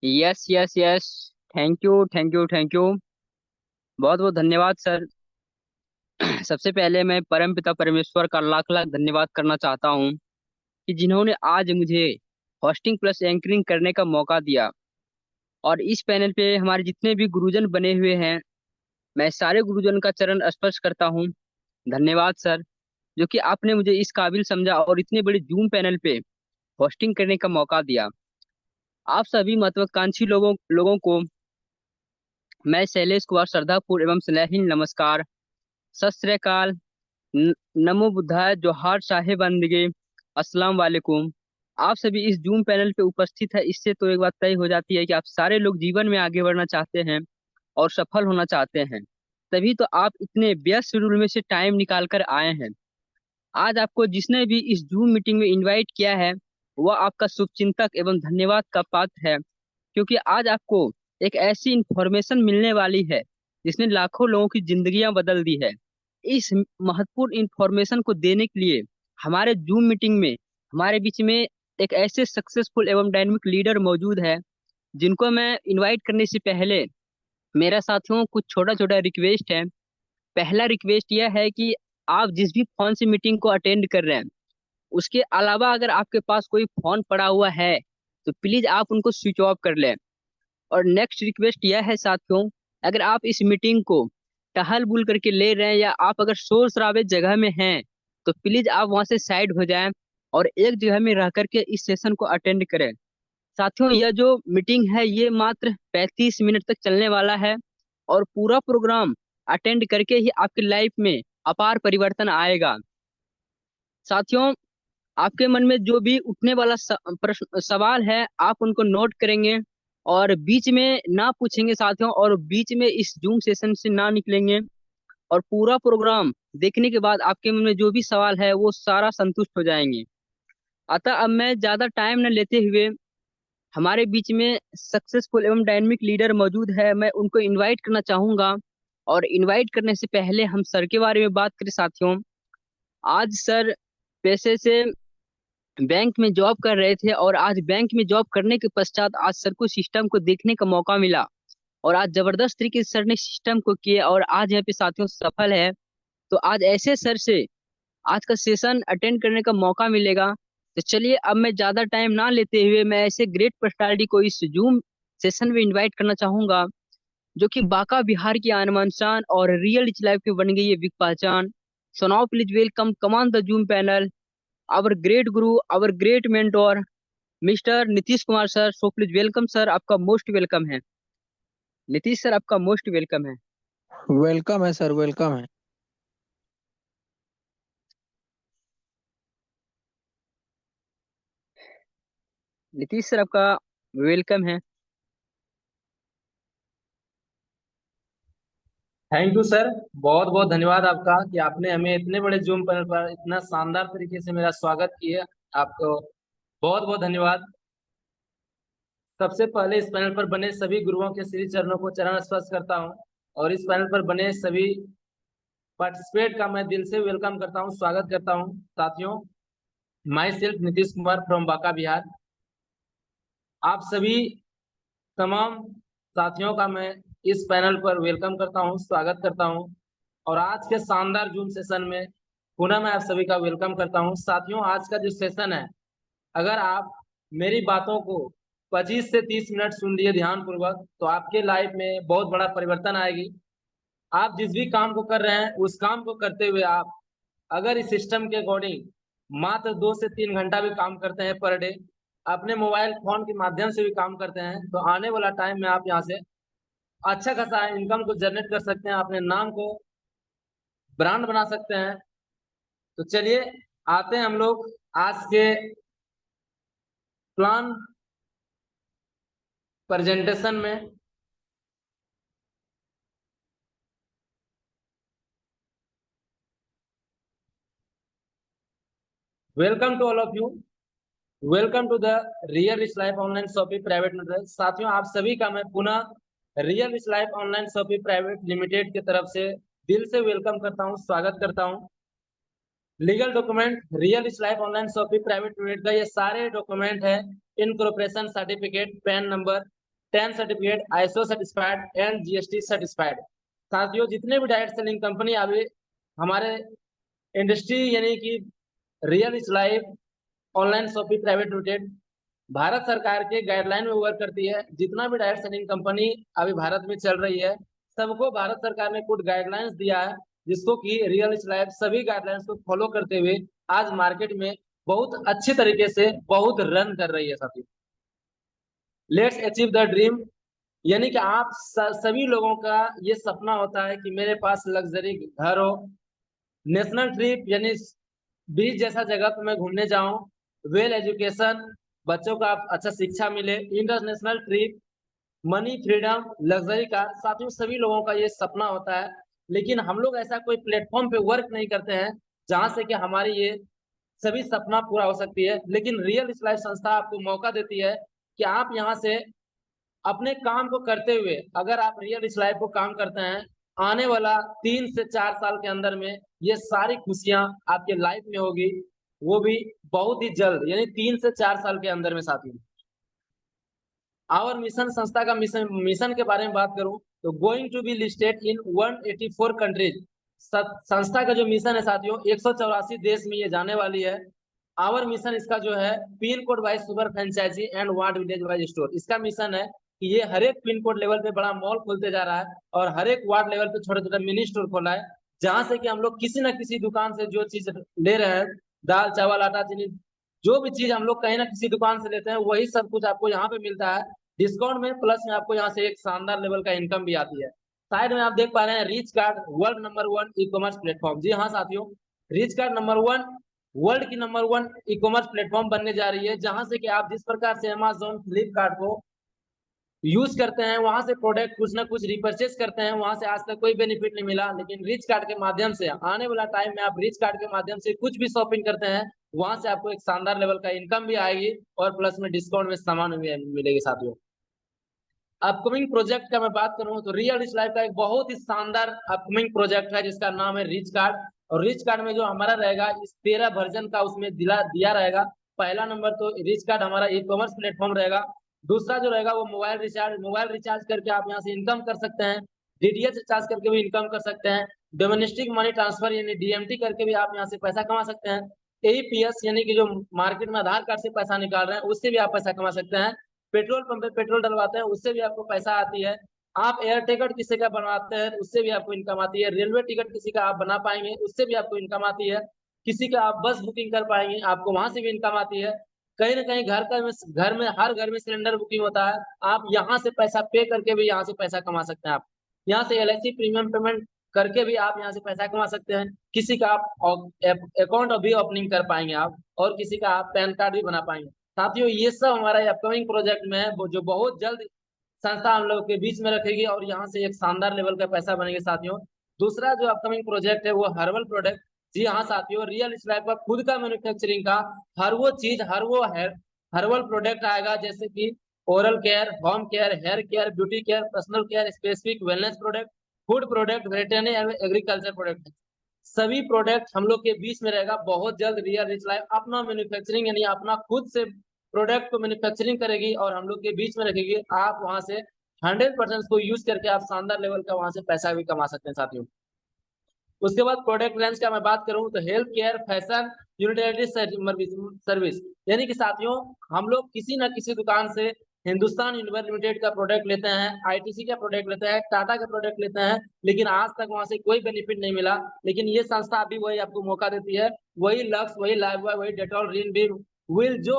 Yes yes yes. Thank you thank you thank you. बहुत बहुत धन्यवाद सर। सबसे पहले मैं परम पिता परमेश्वर का लाख लाख धन्यवाद करना चाहता हूँ कि जिन्होंने आज मुझे होस्टिंग प्लस एंकरिंग करने का मौका दिया। और इस पैनल पे हमारे जितने भी गुरुजन बने हुए हैं, मैं सारे गुरुजन का चरण स्पर्श करता हूँ। धन्यवाद सर, जो कि आपने मुझे इस काबिल समझा और इतने बड़े जूम पैनल पे होस्टिंग करने का मौका दिया। आप सभी महत्वाकांक्षी लोगों लोगों को मैं शैलेश कुमार श्रद्धापूर्ण एवं स्नेही नमस्कार, सत श्री अकाल, न- नमो बुद्धाय, जोहार साहेब बंदगे, अस्सलाम वालेकुम। आप सभी इस जूम पैनल पे उपस्थित है, इससे तो एक बात तय हो जाती है कि आप सारे लोग जीवन में आगे बढ़ना चाहते हैं और सफल होना चाहते हैं। तभी तो आप इतने व्यस्त शेड्यूल में से टाइम निकाल कर आए हैं। आज आपको जिसने भी इस जूम मीटिंग में इनवाइट किया है, वह आपका शुभचिंतक एवं धन्यवाद का पात्र है। क्योंकि आज आपको एक ऐसी इंफॉर्मेशन मिलने वाली है जिसने लाखों लोगों की जिंदगियां बदल दी है। इस महत्वपूर्ण इंफॉर्मेशन को देने के लिए हमारे जूम मीटिंग में हमारे बीच में एक ऐसे सक्सेसफुल एवं डायनामिक लीडर मौजूद है, जिनको मैं इनवाइट करने से पहले मेरा साथियों कुछ छोटा छोटा रिक्वेस्ट है। पहला रिक्वेस्ट यह है कि आप जिस भी फोन से मीटिंग को अटेंड कर रहे हैं, उसके अलावा अगर आपके पास कोई फोन पड़ा हुआ है तो प्लीज आप उनको स्विच ऑफ कर लें। और नेक्स्ट रिक्वेस्ट यह है साथियों, अगर आप इस मीटिंग को टहल बुल करके ले रहे हैं या आप अगर शोर शराबे जगह में हैं, तो प्लीज आप वहां से साइड हो जाएं और एक जगह में रह करके इस सेशन को अटेंड करें। साथियों, यह जो मीटिंग है ये मात्र 35 मिनट तक चलने वाला है और पूरा प्रोग्राम अटेंड करके ही आपकी लाइफ में अपार परिवर्तन आएगा। साथियों, आपके मन में जो भी उठने वाला प्रश्न सवाल है, आप उनको नोट करेंगे और बीच में ना पूछेंगे साथियों, और बीच में इस जूम सेशन से ना निकलेंगे। और पूरा प्रोग्राम देखने के बाद आपके मन में जो भी सवाल है वो सारा संतुष्ट हो जाएंगे। अतः अब मैं ज्यादा टाइम न लेते हुए, हमारे बीच में सक्सेसफुल एवं डायनेमिक लीडर मौजूद है, मैं उनको इनवाइट करना चाहूंगा। और इनवाइट करने से पहले हम सर के बारे में बात करें साथियों। आज सर पेशे से बैंक में जॉब कर रहे थे और आज बैंक में जॉब करने के पश्चात आज सर को सिस्टम को देखने का मौका मिला और आज जबरदस्त तरीके से सर ने सिस्टम को किया और आज यहाँ पे साथियों सफल है। तो आज ऐसे सर से आज का सेशन अटेंड करने का मौका मिलेगा। तो चलिए, अब मैं ज्यादा टाइम ना लेते हुए मैं ऐसे ग्रेट पर्सनालिटी को इस जूम सेशन में इनवाइट करना चाहूंगा, जो कि बांका बिहार की आन शान और रियल इच लाइफ की बन गई है बिग पहचान। So now please welcome come on the zoom panel our great guru, our great mentor, mister Nitish Kumar sir. So please welcome sir, आपका मोस्ट वेलकम है। नीतीश सर, आपका मोस्ट वेलकम है। वेलकम है सर, वेलकम है। नीतीश सर, आपका वेलकम है। Thank you sir. बहुत बहुत धन्यवाद आपका कि आपने हमें इतने बड़े जूम पैनल पर इतना शानदार तरीके से मेरा स्वागत किया। आपको बहुत बहुत धन्यवाद। सबसे पहले इस पैनल पर बने सभी गुरुओं के श्री चरणों को चरण स्पर्श करता हूँ और इस पैनल पर बने सभी पार्टिसिपेट का मैं दिल से वेलकम करता हूँ, स्वागत करता हूँ। साथियों, my self Nitish Kumar from Banka Bihar. आप सभी तमाम साथियों का मैं इस पैनल पर वेलकम करता हूं, स्वागत करता हूं और आज के शानदार जूम सेशन में पुनः मैं आप सभी का वेलकम करता हूं। साथियों, आज का जो सेशन है, अगर आप मेरी बातों को 25 से 30 मिनट सुन लिए ध्यान पूर्वक, तो आपके लाइफ में बहुत बड़ा परिवर्तन आएगी। आप जिस भी काम को कर रहे हैं उस काम को करते हुए आप अगर इस सिस्टम के अकॉर्डिंग मात्र 2 से 3 घंटा भी काम करते हैं पर डे, अपने मोबाइल फोन के माध्यम से भी काम करते हैं, तो आने वाला टाइम में आप यहाँ से अच्छा खासा इनकम को जनरेट कर सकते हैं, अपने नाम को ब्रांड बना सकते हैं। तो चलिए आते हैं हम लोग आज के प्लान प्रेजेंटेशन में। Welcome to all of you, welcome to the real rich life online shopping private limited. साथियों, आप सभी का मैं पुनः real rich life online shopping private limited की तरफ से दिल से वेलकम करता हूं, स्वागत करता हूं। Legal document real rich life online shopping private limited का ये सारे डॉक्यूमेंट है, incorporation certificate, pan number, 10 certificate, ISO certified and GST certified. साथियों, जितने भी डायरेक्ट सेलिंग कंपनी अभी हमारे इंडस्ट्री यानी कि real is life online shopping private limited Bharat सरकार के गाइडलाइन में वर्क करती है। जितना भी डायरेक्ट सेलिंग कंपनी अभी भारत में चल रही है, सबको भारत सरकार ने कुछ गाइडलाइंस दिया है, जिसको कि रियल इज लाइफ सभी गाइडलाइंस को फॉलो करते हुए आज मार्केट में बहुत अच्छे तरीके से बहुत रन कर रही है। साथियों, लेट्स अचीव द ड्रीम, यानी कि आप सभी लोगों का ये सपना होता है कि मेरे पास लग्जरी घर हो, नेशनल ट्रिप यानी बीच जैसा जगह पे मैं घूमने जाऊं, वेल एजुकेशन, बच्चों का अच्छा शिक्षा मिले, international trip, money freedom, luxury car. साथियों, सभी लोगों का ये सपना होता है, लेकिन हम लोग ऐसा कोई प्लेटफॉर्म पे वर्क नहीं करते हैं जहां से कि हमारी ये सभी सपना पूरा हो सकती है। लेकिन रियल लाइफ संस्था आपको मौका देती है कि आप यहाँ से अपने काम को करते हुए, अगर आप रियल लाइफ को काम करते हैं, आने वाला 3 से 4 साल के अंदर में ये सारी खुशियां आपके लाइफ में होगी, वो भी बहुत ही जल्द, यानी 3 से 4 साल के अंदर में। साथियों, आवर मिशन, संस्था का मिशन के बारे में बात करूं तो going to be listed in 184 countries. संस्था का जो मिशन है साथियों, 184 देश में ये जाने वाली है। आवर मिशन इसका जो है, pin code wise super franchisee and ward village wise store. इसका मिशन है कि ये हर एक पिन कोड लेवल पे बड़ा मॉल खोलते जा रहा है और हर एक वार्ड लेवल पे छोटा छोटा मिनी स्टोर खोला है, जहां से कि हम लोग किसी ना किसी दुकान से जो चीज ले रहे हैं, दाल चावल आटा चीनी, जो भी चीज हम लोग कहीं ना किसी दुकान से लेते हैं, वही सब कुछ आपको यहाँ पे मिलता है डिस्काउंट में, प्लस में आपको यहाँ से एक शानदार लेवल का इनकम भी आती है। साइड में आप देख पा रहे हैं rich card world number 1 e commerce platform. जी हाँ साथियों, रिच कार्ड नंबर 1 वर्ल्ड की नंबर 1 ई कॉमर्स प्लेटफॉर्म बनने जा रही है, जहां से कि आप जिस प्रकार से अमेजोन फ्लिपकार्ट को यूज करते हैं, वहां से प्रोडक्ट कुछ ना कुछ रिपर्चेस करते हैं, वहां से आज तक कोई बेनिफिट नहीं मिला, लेकिन रिच कार्ड के माध्यम से आने वाला टाइम में आप रिच कार्ड के माध्यम से कुछ भी शॉपिंग करते हैं, वहां से आपको एक शानदार लेवल का इनकम भी आएगी और प्लस में डिस्काउंट में सामान भी मिलेगी। साथियों, अपकमिंग प्रोजेक्ट का मैं बात करूं तो रियल रिच लाइफ का एक बहुत ही शानदार अपकमिंग प्रोजेक्ट है, जिसका नाम है रिच कार्ड। और रिच कार्ड में जो हमारा रहेगा, इस 13 वर्जन का उसमें दिया रहेगा। पहला नंबर तो रिच कार्ड हमारा ई कॉमर्स प्लेटफॉर्म रहेगा। दूसरा जो रहेगा वो मोबाइल रिचार्ज करके आप यहाँ से इनकम कर सकते हैं, DTH रिचार्ज करके भी इनकम कर सकते हैं, डोमेस्टिक मनी ट्रांसफर यानी DMT करके भी आप यहाँ से पैसा कमा सकते हैं, APS यानी कि जो मार्केट में आधार कार्ड से पैसा निकाल रहे हैं, उससे भी आप पैसा कमा सकते हैं, पेट्रोल पंप पे पेट्रोल डलवाते हैं, उससे भी आपको पैसा आती है, आप एयर टिकट किसी का बनवाते हैं उससे भी आपको इनकम आती है, रेलवे टिकट किसी का आप बना पाएंगे उससे भी आपको इनकम आती है, किसी का आप बस बुकिंग कर पाएंगे आपको वहां से भी इनकम आती है, कहीं ना कहीं हर घर में सिलेंडर बुकिंग होता है, आप यहाँ से पैसा पे करके भी यहाँ से पैसा कमा सकते हैं। आप यहाँ से LIC प्रीमियम पेमेंट करके भी आप यहाँ से पैसा कमा सकते हैं, किसी का आप अकाउंट भी ओपनिंग कर पाएंगे आप, और किसी का आप पैन कार्ड भी बना पाएंगे। साथियों, ये सब हमारा अपकमिंग प्रोजेक्ट में है, जो बहुत जल्द संस्था हम लोग के बीच में रखेगी और यहाँ से एक शानदार लेवल का पैसा बनेगा। साथियों, दूसरा जो अपकमिंग प्रोजेक्ट है वो हर्बल प्रोडक्ट। जी हाँ साथियों, रियल लाइफ का खुद का मैन्युफैक्चरिंग का हर्बल प्रोडक्ट आएगा, जैसे कि oral care, home care, hair care, beauty care, personal care, specific wellness product, food product, veterinary and agriculture product, सभी प्रोडक्ट हम लोग के बीच में रहेगा। बहुत जल्द रियल रिच लाइफ अपना मैन्युफैक्चरिंग यानी अपना खुद से प्रोडक्ट को मैन्युफैक्चरिंग करेगी और हम लोग के बीच में रखेगी। आप वहां से 100% को यूज करके आप शानदार लेवल का वहां से पैसा भी कमा सकते हैं। साथियों, उसके बाद प्रोडक्ट रेंज का मैं बात करूं तो health care, fashion, utility service, यानी कि साथियों हम लोग किसी न किसी दुकान से हिंदुस्तान यूनिवर लिमिटेड का प्रोडक्ट लेते हैं, ITC का प्रोडक्ट लेते हैं, टाटा का प्रोडक्ट लेते हैं, लेकिन आज तक वहां से कोई बेनिफिट नहीं मिला। लेकिन ये संस्था अभी वही आपको मौका देती है, वही लक्स, वही लाइफबॉय, वही डेटॉल, रिन बीम, विल, जो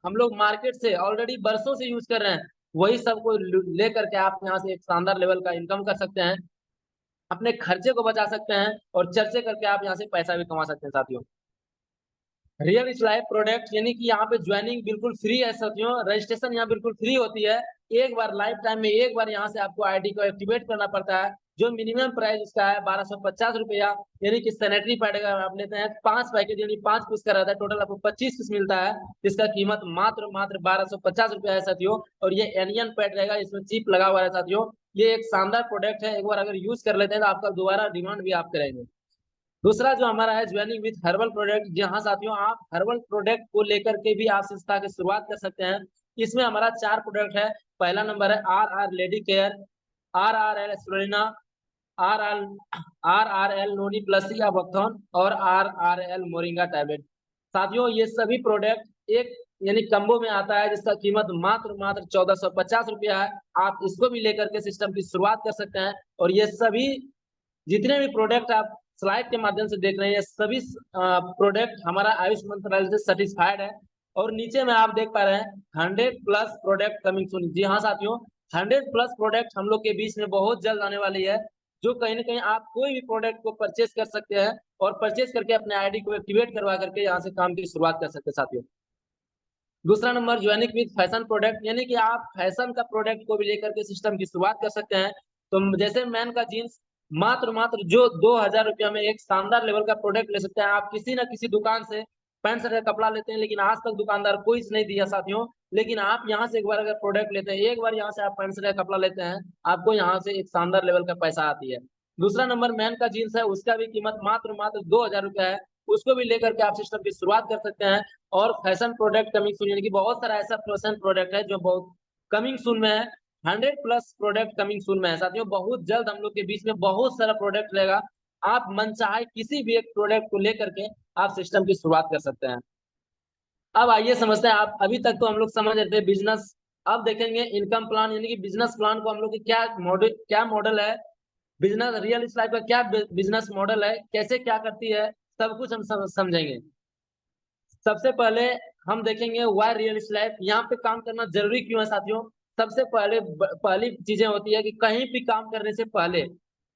हम लोग मार्केट से ऑलरेडी बरसों से यूज कर रहे हैं, वही सबको लेकर के आप यहाँ से एक शानदार लेवल का इनकम कर सकते हैं, अपने खर्चे को बचा सकते हैं और चर्चे करके आप यहाँ से पैसा भी कमा सकते हैं। साथियों, रियल इज लाइफ प्रोडक्ट यानी कि यहाँ पे ज्वाइनिंग बिल्कुल फ्री है। साथियों, रजिस्ट्रेशन यहाँ बिल्कुल फ्री होती है, एक बार लाइफ टाइम में एक बार यहाँ से आपको ID को एक्टिवेट करना पड़ता है, जो मिनिमम प्राइस उसका है 1250 रुपया, यानी कि सैनिटरी पैड अगर आप लेते हैं 5 पैकेट यानी 5 पीस का रहता है, टोटल आपको 25 पीस मिलता है, जिसका कीमत मात्र 1250 रुपया है। साथियों, और ये एनियन पैड रहेगा, इसमें चिप लगा हुआ है। साथियों, ये एक शानदार प्रोडक्ट है, एक बार अगर यूज कर लेते हैं तो आपका दोबारा डिमांड भी आप करेंगे। दूसरा जो हमारा है ज्वाइनिंग विद हर्बल प्रोडक्ट, जहां साथियों आप हर्बल प्रोडक्ट को लेकर के भी आप संस्था की शुरुआत कर सकते हैं। इसमें हमारा 4 प्रोडक्ट है। पहला नंबर है RR lady care, RRL spirulina, RRL नोनी प्लस या बकथॉन और RRL मोरिंगा टैबलेट। साथियों ये सभी प्रोडक्ट एक यानी कम्बो में आता है, जिसका कीमत मात्र 1450 रुपया है। आप इसको भी लेकर के सिस्टम की शुरुआत कर सकते हैं। और ये सभी जितने भी प्रोडक्ट आप स्लाइड के माध्यम से देख रहे हैं, ये सभी प्रोडक्ट हमारा आयुष मंत्रालय से सर्टिफाइड है। और नीचे में आप देख पा रहे हैं 100 प्लस प्रोडक्ट कमिंग सून। जी हाँ साथियों, 100 प्लस प्रोडक्ट हम लोग के बीच में बहुत जल्द आने वाली है, जो कहीं ना कहीं आप कोई भी प्रोडक्ट को परचेज कर सकते हैं और परचेज करके अपने आईडी को एक्टिवेट करवा करके यहाँ से काम की शुरुआत कर सकते हैं साथियों। दूसरा number joining with fashion product, यानी कि आप फैशन का प्रोडक्ट को भी लेकर के सिस्टम की शुरुआत कर सकते हैं। तो जैसे मैन का जीन्स मात्र जो 2000 रुपया में एक शानदार लेवल का प्रोडक्ट ले सकते हैं। आप किसी ना किसी दुकान से पैंट शर्ट का कपड़ा लेते हैं, लेकिन आज तक दुकानदार कोई नहीं दिया साथियों। लेकिन आप यहाँ से एक बार अगर प्रोडक्ट लेते हैं, एक बार यहाँ से आप पैंट शर्ट का कपड़ा लेते हैं, आपको यहाँ से एक शानदार लेवल का पैसा आती है। दूसरा नंबर मैन का जीन्स है, उसका भी कीमत मात्र 2000 रुपया है। उसको भी लेकर के आप सिस्टम की शुरुआत कर सकते हैं। और फैशन प्रोडक्ट कमिंग सून, यानी कि बहुत सारा ऐसा फैशन प्रोडक्ट है जो बहुत कमिंग सून में है। 100 प्लस प्रोडक्ट कमिंग सून में है साथियों। बहुत जल्द हम लोग के बीच में बहुत सारा प्रोडक्ट रहेगा। आप मनचाहे किसी भी एक प्रोडक्ट को लेकर के आप सिस्टम की शुरुआत कर सकते हैं। अब आइए समझते हैं। आप अभी तक तो हम लोग समझ रहे थे बिजनेस, अब देखेंगे इनकम प्लान, यानी कि बिजनेस प्लान को हम लोग की क्या मॉडल है, बिजनेस रियल लाइफ का क्या बिजनेस मॉडल है, कैसे क्या करती है, सब कुछ हम समझेंगे। सबसे पहले हम देखेंगे वाई रियल लाइफ, यहाँ पे काम करना जरूरी क्यों है साथियों। सबसे पहली चीजें होती है कि कहीं भी काम करने से पहले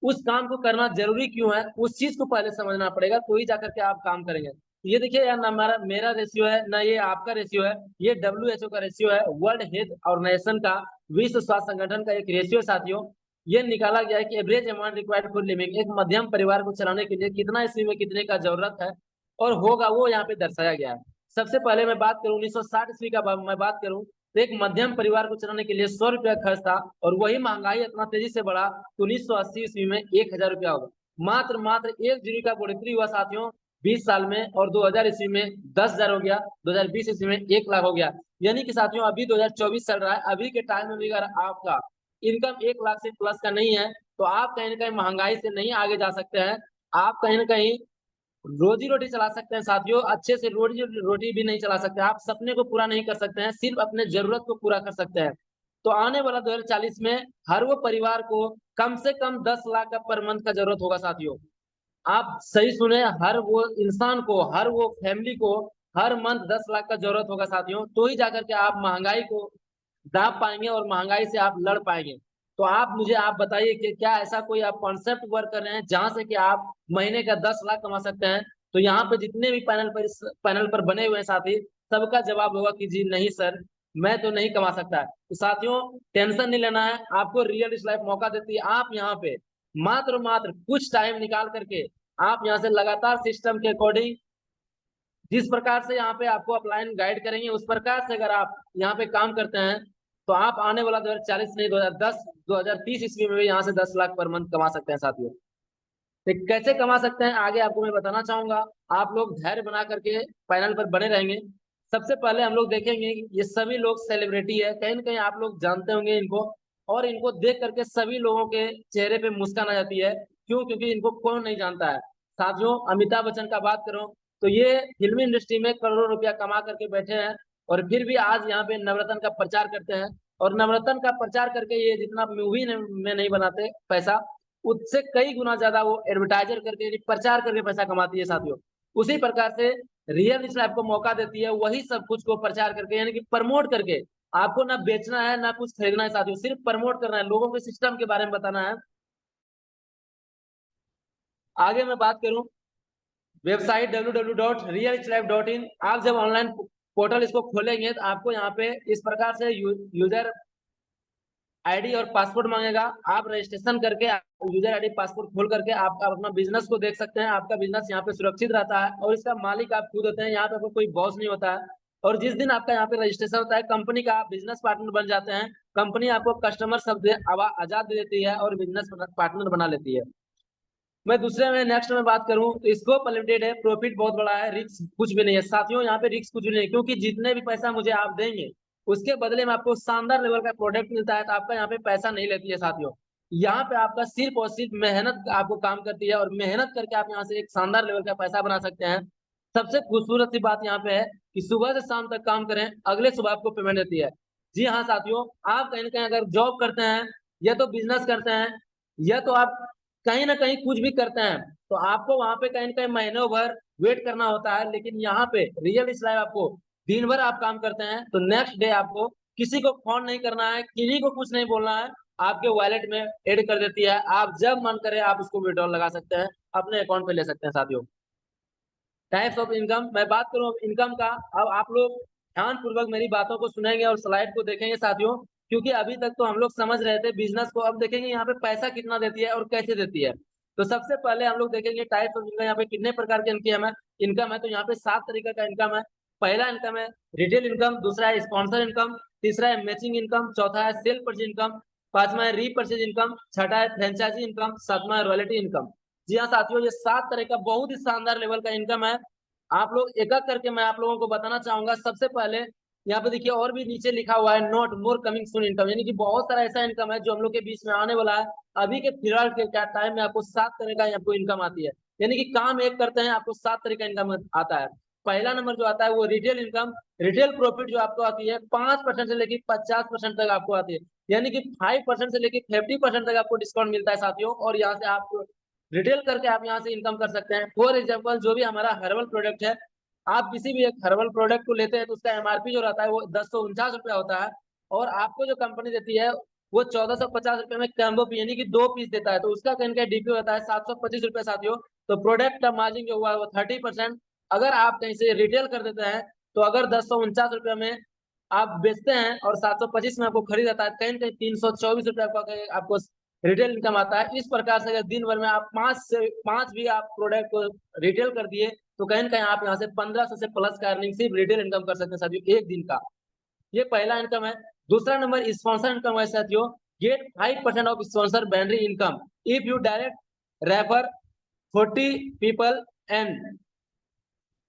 उस काम को करना जरूरी क्यों है, उस चीज को पहले समझना पड़ेगा, तो ही जाकर के आप काम करेंगे। ये देखिए यार, ना मेरा रेशियो है ना ये आपका रेशियो है, ये WHO का रेशियो है, वर्ल्ड हेल्थ ऑर्गेनाइजेशन का, विश्व स्वास्थ्य संगठन का एक रेशियो साथियों। ये निकाला गया है कि average amount required for living, एक मध्यम परिवार को चलाने के लिए कितना ईस्वी में कितने का जरूरत है और होगा, वो यहाँ पे दर्शाया गया है। सबसे पहले मैं बात करूं 1960 ईस्वी का मैं बात करूं, तो एक मध्यम परिवार को चलाने के लिए 100 रुपया खर्च था, और वही महंगाई इतना तेजी से बढ़ा तो 1980 ईस्वी में 1000 रुपया होगा। मात्र 1 जीरो का बढ़ोतरी हुआ साथियों 20 साल में, और 2000 ईस्वी में 10,000 हो गया, 2020 ईस्वी में 1 लाख हो गया। यानी कि साथियों अभी 2024 चल रहा है, अभी के टाइम में भी अगर आपका इनकम 1 लाख से प्लस का नहीं है, तो आप कहीं ना कहीं महंगाई से नहीं आगे जा सकते हैं। आप कहीं ना कहीं रोजी रोटी चला सकते हैं साथियों, अच्छे से रोजी रोटी भी नहीं चला सकते, आप सपने को पूरा नहीं कर सकते हैं, सिर्फ अपने जरूरत को पूरा कर सकते हैं। तो आने वाला 2040 में हर वो परिवार को कम से कम 10 लाख का पर मंथ का जरूरत होगा साथियों। आप सही सुने, हर वो इंसान को, हर वो फैमिली को हर मंथ 10 लाख का जरूरत होगा साथियों, तो ही जाकर के आप महंगाई को दाप पाएंगे और महंगाई से आप लड़ पाएंगे। तो आप बताइए कि क्या ऐसा कोई आप कॉन्सेप्ट वर्क कर रहे हैं जहां से कि आप महीने का 10 लाख कमा सकते हैं। तो यहाँ पे जितने भी पैनल पर बने हुए हैं साथी, सबका जवाब होगा कि जी नहीं सर, मैं तो नहीं कमा सकता है। तो साथियों टेंशन नहीं लेना है, आपको रियल लाइफ मौका देती है। आप यहाँ पे मात्र कुछ टाइम निकाल करके आप यहाँ से लगातार सिस्टम के अकॉर्डिंग जिस प्रकार से यहाँ पे आपको अपलाइन गाइड करेंगे, उस प्रकार से अगर आप यहाँ पे काम करते हैं, तो आप आने वाला 2040 नहीं 2010 2030 ईस्वी में भी यहाँ से 10 लाख पर मंथ कमा सकते हैं साथियों। तो कैसे कमा सकते हैं आगे आपको मैं बताना चाहूंगा। आप लोग धैर्य बना करके पैनल पर बने रहेंगे। सबसे पहले हम लोग देखेंगे कि ये सभी लोग सेलिब्रिटी है, कहीं ना कहीं आप लोग जानते होंगे इनको, और इनको देख करके सभी लोगों के चेहरे पे मुस्कान आ जाती है। क्यों? क्योंकि इनको कौन नहीं जानता है साथियों। अमिताभ बच्चन का बात करो तो ये फिल्मी इंडस्ट्री में करोड़ों रुपया कमा करके बैठे हैं, और फिर भी आज यहाँ पे नवरत्न का प्रचार करते हैं। और नवरत्न का प्रचार करके ये जितना मूवी में नहीं बनाते पैसा, उससे कई गुना ज्यादा वो एडवर्टाइजर करके प्रचार करके पैसा कमाती है साथियों। उसी प्रकार से रियल लाइफ को मौका देती है, वही सब कुछ को प्रचार करके यानी कि प्रमोट करके। आपको ना बेचना है ना कुछ खरीदना है साथियों, सिर्फ प्रमोट करना है, लोगों के सिस्टम के बारे में बताना है। आगे मैं बात करूं वेबसाइट www.reallife.in, आप जब ऑनलाइन पोर्टल इसको खोलेंगे तो आपको यहाँ पे इस प्रकार से यूजर आईडी और पासवर्ड मांगेगा। आप रजिस्ट्रेशन करके यूजर आईडी पासवर्ड खोल करके आप अपना बिजनेस को देख सकते हैं। आपका बिजनेस यहाँ पे सुरक्षित रहता है और इसका मालिक आप खुद होते हैं, यहाँ पे कोई बॉस नहीं होता है। और जिस दिन आपका यहाँ पे रजिस्ट्रेशन होता है, कंपनी का आप बिजनेस पार्टनर बन जाते हैं। कंपनी आपको कस्टमर शब्द आजाद दे देती है और बिजनेस पार्टनर बना लेती है। मैं दूसरे में नेक्स्ट में बात करूं तो स्कोप अनलिमिटेड है, प्रॉफिट बहुत बड़ा है, रिस्क कुछ भी नहीं है साथियों। यहाँ पे रिस्क कुछ भी नहीं है, क्योंकि जितने भी पैसा मुझे आप देंगे उसके बदले में आपको शानदार लेवल का प्रोडक्ट मिलता है, तो आपका यहाँ पे पैसा नहीं लेती है साथियों। यहाँ पे आपका सिर्फ और सिर्फ मेहनत आपको काम करती है, और मेहनत करके आप यहाँ से एक शानदार लेवल का पैसा बना सकते हैं। सबसे खूबसूरत सी बात यहाँ पे है कि सुबह से शाम तक काम करें, अगले सुबह आपको पेमेंट देती है। जी हाँ साथियों, आप कहीं ना कहीं अगर जॉब करते हैं या तो बिजनेस करते हैं या तो आप कहीं ना कहीं कुछ भी करते हैं, तो आपको वहां पे कहीं ना कहीं महीनों भर वेट करना होता है। लेकिन यहाँ पे रियल इस लाइफ आपको दिन भर आप काम करते हैं तो नेक्स्ट डे आपको किसी को फोन नहीं करना है, किसी को कुछ नहीं बोलना है, आपके वॉलेट में ऐड कर देती है। आप जब मन करे आप उसको विड्रॉल लगा सकते हैं, अपने अकाउंट पे ले सकते हैं साथियों। टाइप्स ऑफ इनकम, मैं बात करूं इनकम का, अब आप लोग ध्यान पूर्वक मेरी बातों को सुनेंगे और स्लाइड को देखेंगे साथियों, क्योंकि अभी तक तो हम लोग समझ रहे थे बिजनेस को, अब देखेंगे यहाँ पे पैसा कितना देती है और कैसे देती है। तो सबसे पहले हम लोग देखेंगे टाइप्स ऑफ इनकम, यहाँ पे कितने प्रकार के इनकम है। तो यहाँ पे 7 तरीके का इनकम है। पहला इनकम है रिटेल इनकम, दूसरा है स्पॉन्सर इनकम, तीसरा है मैचिंग इनकम, चौथा है सेल परचेज इनकम, पांचवा है रीपरचेज इनकम, छठा है फ्रेंचाइजी इनकम, सातवां है रॉयल्टी इनकम। जी हाँ साथियों, ये 7 तरह का बहुत ही शानदार लेवल का इनकम है। आप लोग एक एक करके मैं आप लोगों को बताना चाहूंगा। सबसे पहले यहाँ पे देखिए और भी नीचे लिखा हुआ है नोट मोर कमिंग सून इनकम, यानी कि बहुत सारा ऐसा इनकम है जो हम लोग के बीच में आने वाला है। अभी के फिलहाल के क्या टाइम में आपको 7 तरह का आपको इनकम आती है, यानी कि काम एक करते हैं आपको 7 तरह का इनकम आता है। पहला नंबर जो आता है वो रिटेल इनकम, रिटेल प्रॉफिट जो आपको आती है 5% से लेकर 50% तक आपको आती है, यानी कि 5% से लेकर 50% तक आपको डिस्काउंट मिलता है साथियों। और यहाँ से आप रिटेल करके आप यहाँ से इनकम कर सकते हैं। फॉर एग्जाम्पल जो भी हमारा हर्बल प्रोडक्ट है, आप किसी भी एक हर्बल प्रोडक्ट को लेते हैं तो उसका एमआरपी जो रहता है वो 1049 रुपया होता है, और आपको जो कंपनी देती है वो 1450 रुपये में कैम्बो पी यानी कि 2 पीस देता है, तो उसका कहीं का डीपी होता है 725 रुपये साथियों। तो प्रोडक्ट का मार्जिन जो हुआ है वो 30%। अगर आप कहीं से रिटेल कर देते हैं तो अगर 1049 रुपये में आप बेचते हैं और 725 में आपको खरीद आता है, कहीं कहीं 324 रुपये आपको रिटेल इनकम आता है। इस प्रकार से अगर दिन भर में आप 5 भी आप प्रोडक्ट को रिटेल कर दिए तो कहीं ना कहीं आप यहाँ से 1500 से प्लस का अर्निंग सिर्फ रिटेल इनकम कर सकते हैं साथियों एक दिन का। ये पहला इनकम है। दूसरा नंबर स्पॉन्सर इनकम है साथियों। गेट 5% ऑफ स्पॉन्सर बैंड्री income if you direct refer 40 people and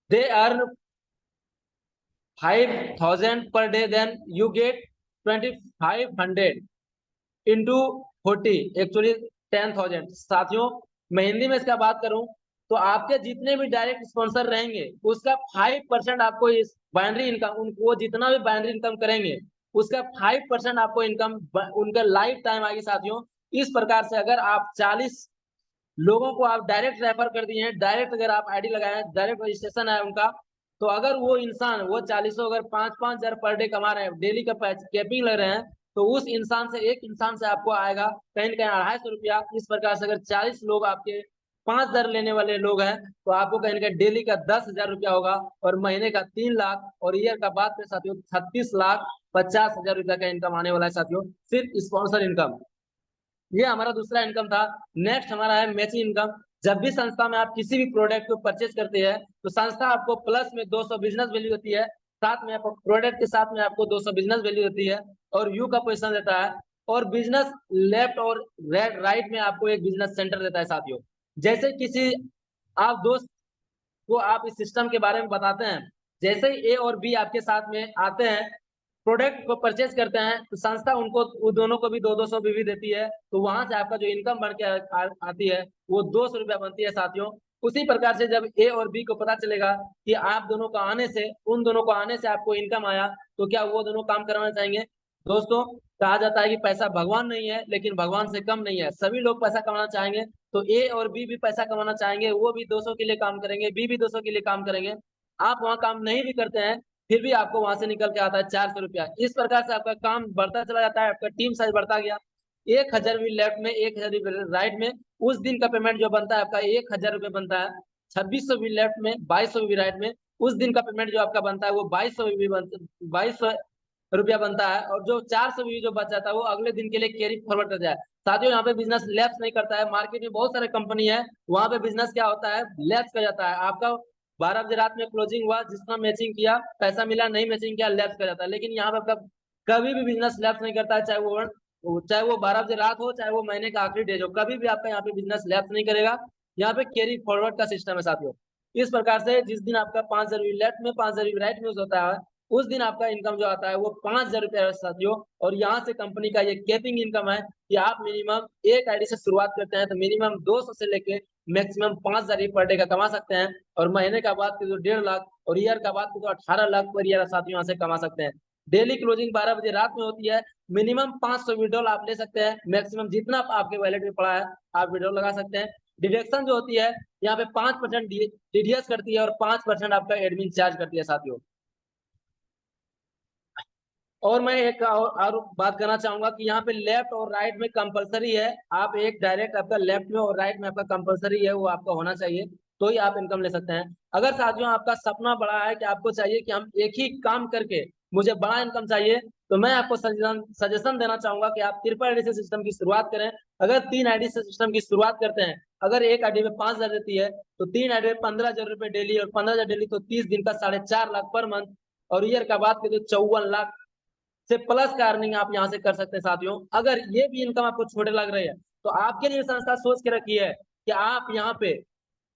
they earn 5000 per day, then you get 2500 into 40 actually 10,000 साथियों। मैं हिंदी में इसका बात करूं तो आपके जितने भी डायरेक्ट स्पॉन्सर रहेंगे उसका 5% आपको इस बाइनरी इनकम, उनको जितना भी बाइनरी इनकम करेंगे उसका 5% आपको इनकम उनका लाइफ टाइम आएगी साथियों। इस प्रकार से अगर आप 40 लोगों को आप डायरेक्ट रेफर कर दिए हैं, डायरेक्ट अगर आप आईडी लगाए हैं, डायरेक्ट रजिस्ट्रेशन है उनका, तो अगर वो इंसान वो 40 अगर 5-5 हजार पर डे कमा रहे हैं, डेली का कैपिंग लग रहे हैं, तो उस इंसान से एक इंसान से आपको आएगा कहीं ना कहीं 250 रुपया। इस प्रकार से अगर 40 लोग आपके 5 हजार लेने वाले लोग हैं तो आपको कहीं ना कहीं डेली का 10,000 रुपया होगा, और महीने का 3 लाख, और ईयर का बात करें साथियों 36,50,000 रुपया का इनकम आने वाला है साथियों, सिर्फ स्पॉन्सर इनकम। ये हमारा दूसरा इनकम था। नेक्स्ट हमारा है मैचिंग इनकम। जब भी संस्था में आप किसी भी प्रोडक्ट को परचेज करते हैं तो संस्था आपको प्लस में 200 बिजनेस वैल्यू देती है, साथ में आपको प्रोडक्ट के साथ में आपको 200 बिजनेस वैल्यू देती है, और यू का पोजीशन देता है, और बिजनेस लेफ्ट और राइट में आपको एक बिजनेस सेंटर देता है साथियों। जैसे किसी आप दोस्त को आप इस सिस्टम के बारे में बताते हैं, जैसे ही ए और बी आपके साथ में आते हैं प्रोडक्ट को परचेज करते हैं तो संस्था उनको दोनों को भी 200 बीवी देती है, तो वहां से आपका जो इनकम बन के आती है वो 200 रुपया बनती है साथियों। उसी प्रकार से जब ए और बी को पता चलेगा कि आप दोनों को आने से उन दोनों को आने से आपको इनकम आया, तो क्या वो दोनों काम कराना चाहेंगे। दोस्तों कहा जाता है कि पैसा भगवान नहीं है लेकिन भगवान से कम नहीं है, सभी लोग पैसा कमाना चाहेंगे, तो ए और बी भी पैसा कमाना चाहेंगे, वो भी 200 के लिए काम करेंगे, बी भी 200 के लिए काम करेंगे। आप वहाँ काम नहीं भी करते हैं फिर भी आपको वहां से निकल के आता है 400 रुपया। इस प्रकार से आपका काम बढ़ता चला जाता है, आपका टीम साइज बढ़ता गया। 1,000 भी लेफ्ट में 1,000 भी राइट में, उस दिन का पेमेंट जो बनता है आपका 1,000 रुपये बनता है। 2600 भी लेफ्ट में 2200 भी राइट में, उस दिन का पेमेंट जो आपका बनता है वो 2200 भी बनता 2200 रुपया बनता है, और जो 400 भी जो बच जाता है वो अगले दिन के लिए कैरी फॉरवर्ड कर जाए। साथियों यहाँ पे बिजनेस लैप्स नहीं करता है, मार्केट में बहुत सारे कंपनी है वहां पे बिजनेस क्या होता है लैप्स कर जाता है। आपका 12 बजे रात में क्लोजिंग हुआ, जितना मैचिंग किया पैसा मिला, नहीं मैचिंग किया लैप्स कर जाता है। लेकिन यहाँ पे कभी भी बिजनेस लैप्स नहीं करता है, चाहे वो 12 बजे रात हो चाहे वो महीने का आखिरी डेज हो, कभी भी आपका यहाँ पे बिजनेस लैप्स नहीं करेगा। यहाँ पे कैरी फॉरवर्ड का सिस्टम है साथियों। इस प्रकार से जिस दिन आपका 5,000 लेफ्ट में 5,000 राइट में होता है उस दिन आपका इनकम जो आता है वो 5,000 रुपये है साथियों। और यहाँ से कंपनी का ये कैपिंग इनकम है कि आप मिनिमम एक आईडी से शुरुआत करते हैं तो मिनिमम 200 से लेके मैक्सिमम 5,000 पर डे का कमा सकते हैं। और महीने का बात की तो 1.5 लाख और ईयर का बात की तो 18 लाख पर ईयर साथियों यहाँ से कमा सकते हैं। डेली क्लोजिंग 12 बजे रात में होती है। मिनिमम 500 विड्रॉल आप ले सकते हैं, मैक्सिमम जितना आपके वैलेट में पड़ा है आप विड्रॉल लगा सकते हैं। डिडक्शन जो होती है यहाँ पे 5% टीडीएस करती है और 5% आपका एडमिन चार्ज करती है साथियों। और मैं एक और बात करना चाहूंगा कि यहाँ पे लेफ्ट और राइट में कंपलसरी है। आप एक डायरेक्ट आपका लेफ्ट में और राइट में आपका कंपलसरी है, वो आपका होना चाहिए, तो ही आप इनकम ले सकते हैं। अगर साथियों आपका सपना बड़ा है कि आपको चाहिए कि हम एक ही काम करके मुझे बड़ा इनकम चाहिए, तो मैं आपको सजेशन देना चाहूंगा कि आप ट्रिपल आईडी से सिस्टम की शुरुआत करें। अगर 3 आईडी से सिस्टम की शुरुआत करते हैं, अगर एक आईडी में 5,000 देती है तो 3 आईडी में 15,000 रुपए डेली, और 15,000 डेली तो 30 दिन का 4.5 लाख पर मंथ। और ईयर का बात करें तो 54 लाख से प्लस का अर्निंग आप यहाँ से कर सकते हैं साथियों। अगर ये भी इनकम आपको छोटे लग रहे हैं तो आपके लिए संस्था सोच के रखी है कि आप यहाँ पे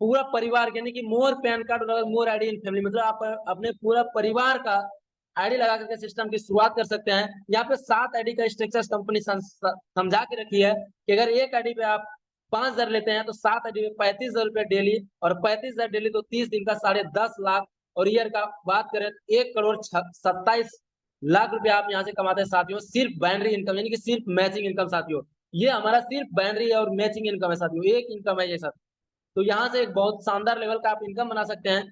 पूरा परिवार यानी कि मोर पैन कार्ड और मोर आईडी इन फैमिली, मतलब आप अपने पूरा परिवार का आईडी लगा करके सिस्टम की शुरुआत कर सकते हैं। यहाँ पे 7 आईडी का स्ट्रक्चर कंपनी समझा के रखी है कि अगर एक आईडी पे आप 5,000 लेते हैं तो 7 आईडी में 35,000 रुपए डेली, और 35,000 डेली तो 30 दिन का 10.5 लाख, और ईयर का बात करें 1,27,00,000 रुपए आप यहाँ से कमाते हैं साथियों। सिर्फ बाइनरी इनकम यानी कि सिर्फ मैचिंग इनकम साथियों, ये हमारा सिर्फ बाइनरी और मैचिंग इनकम है साथियों, एक इनकम है ये सब। तो यहाँ से एक बहुत शानदार लेवल का आप इनकम बना सकते हैं।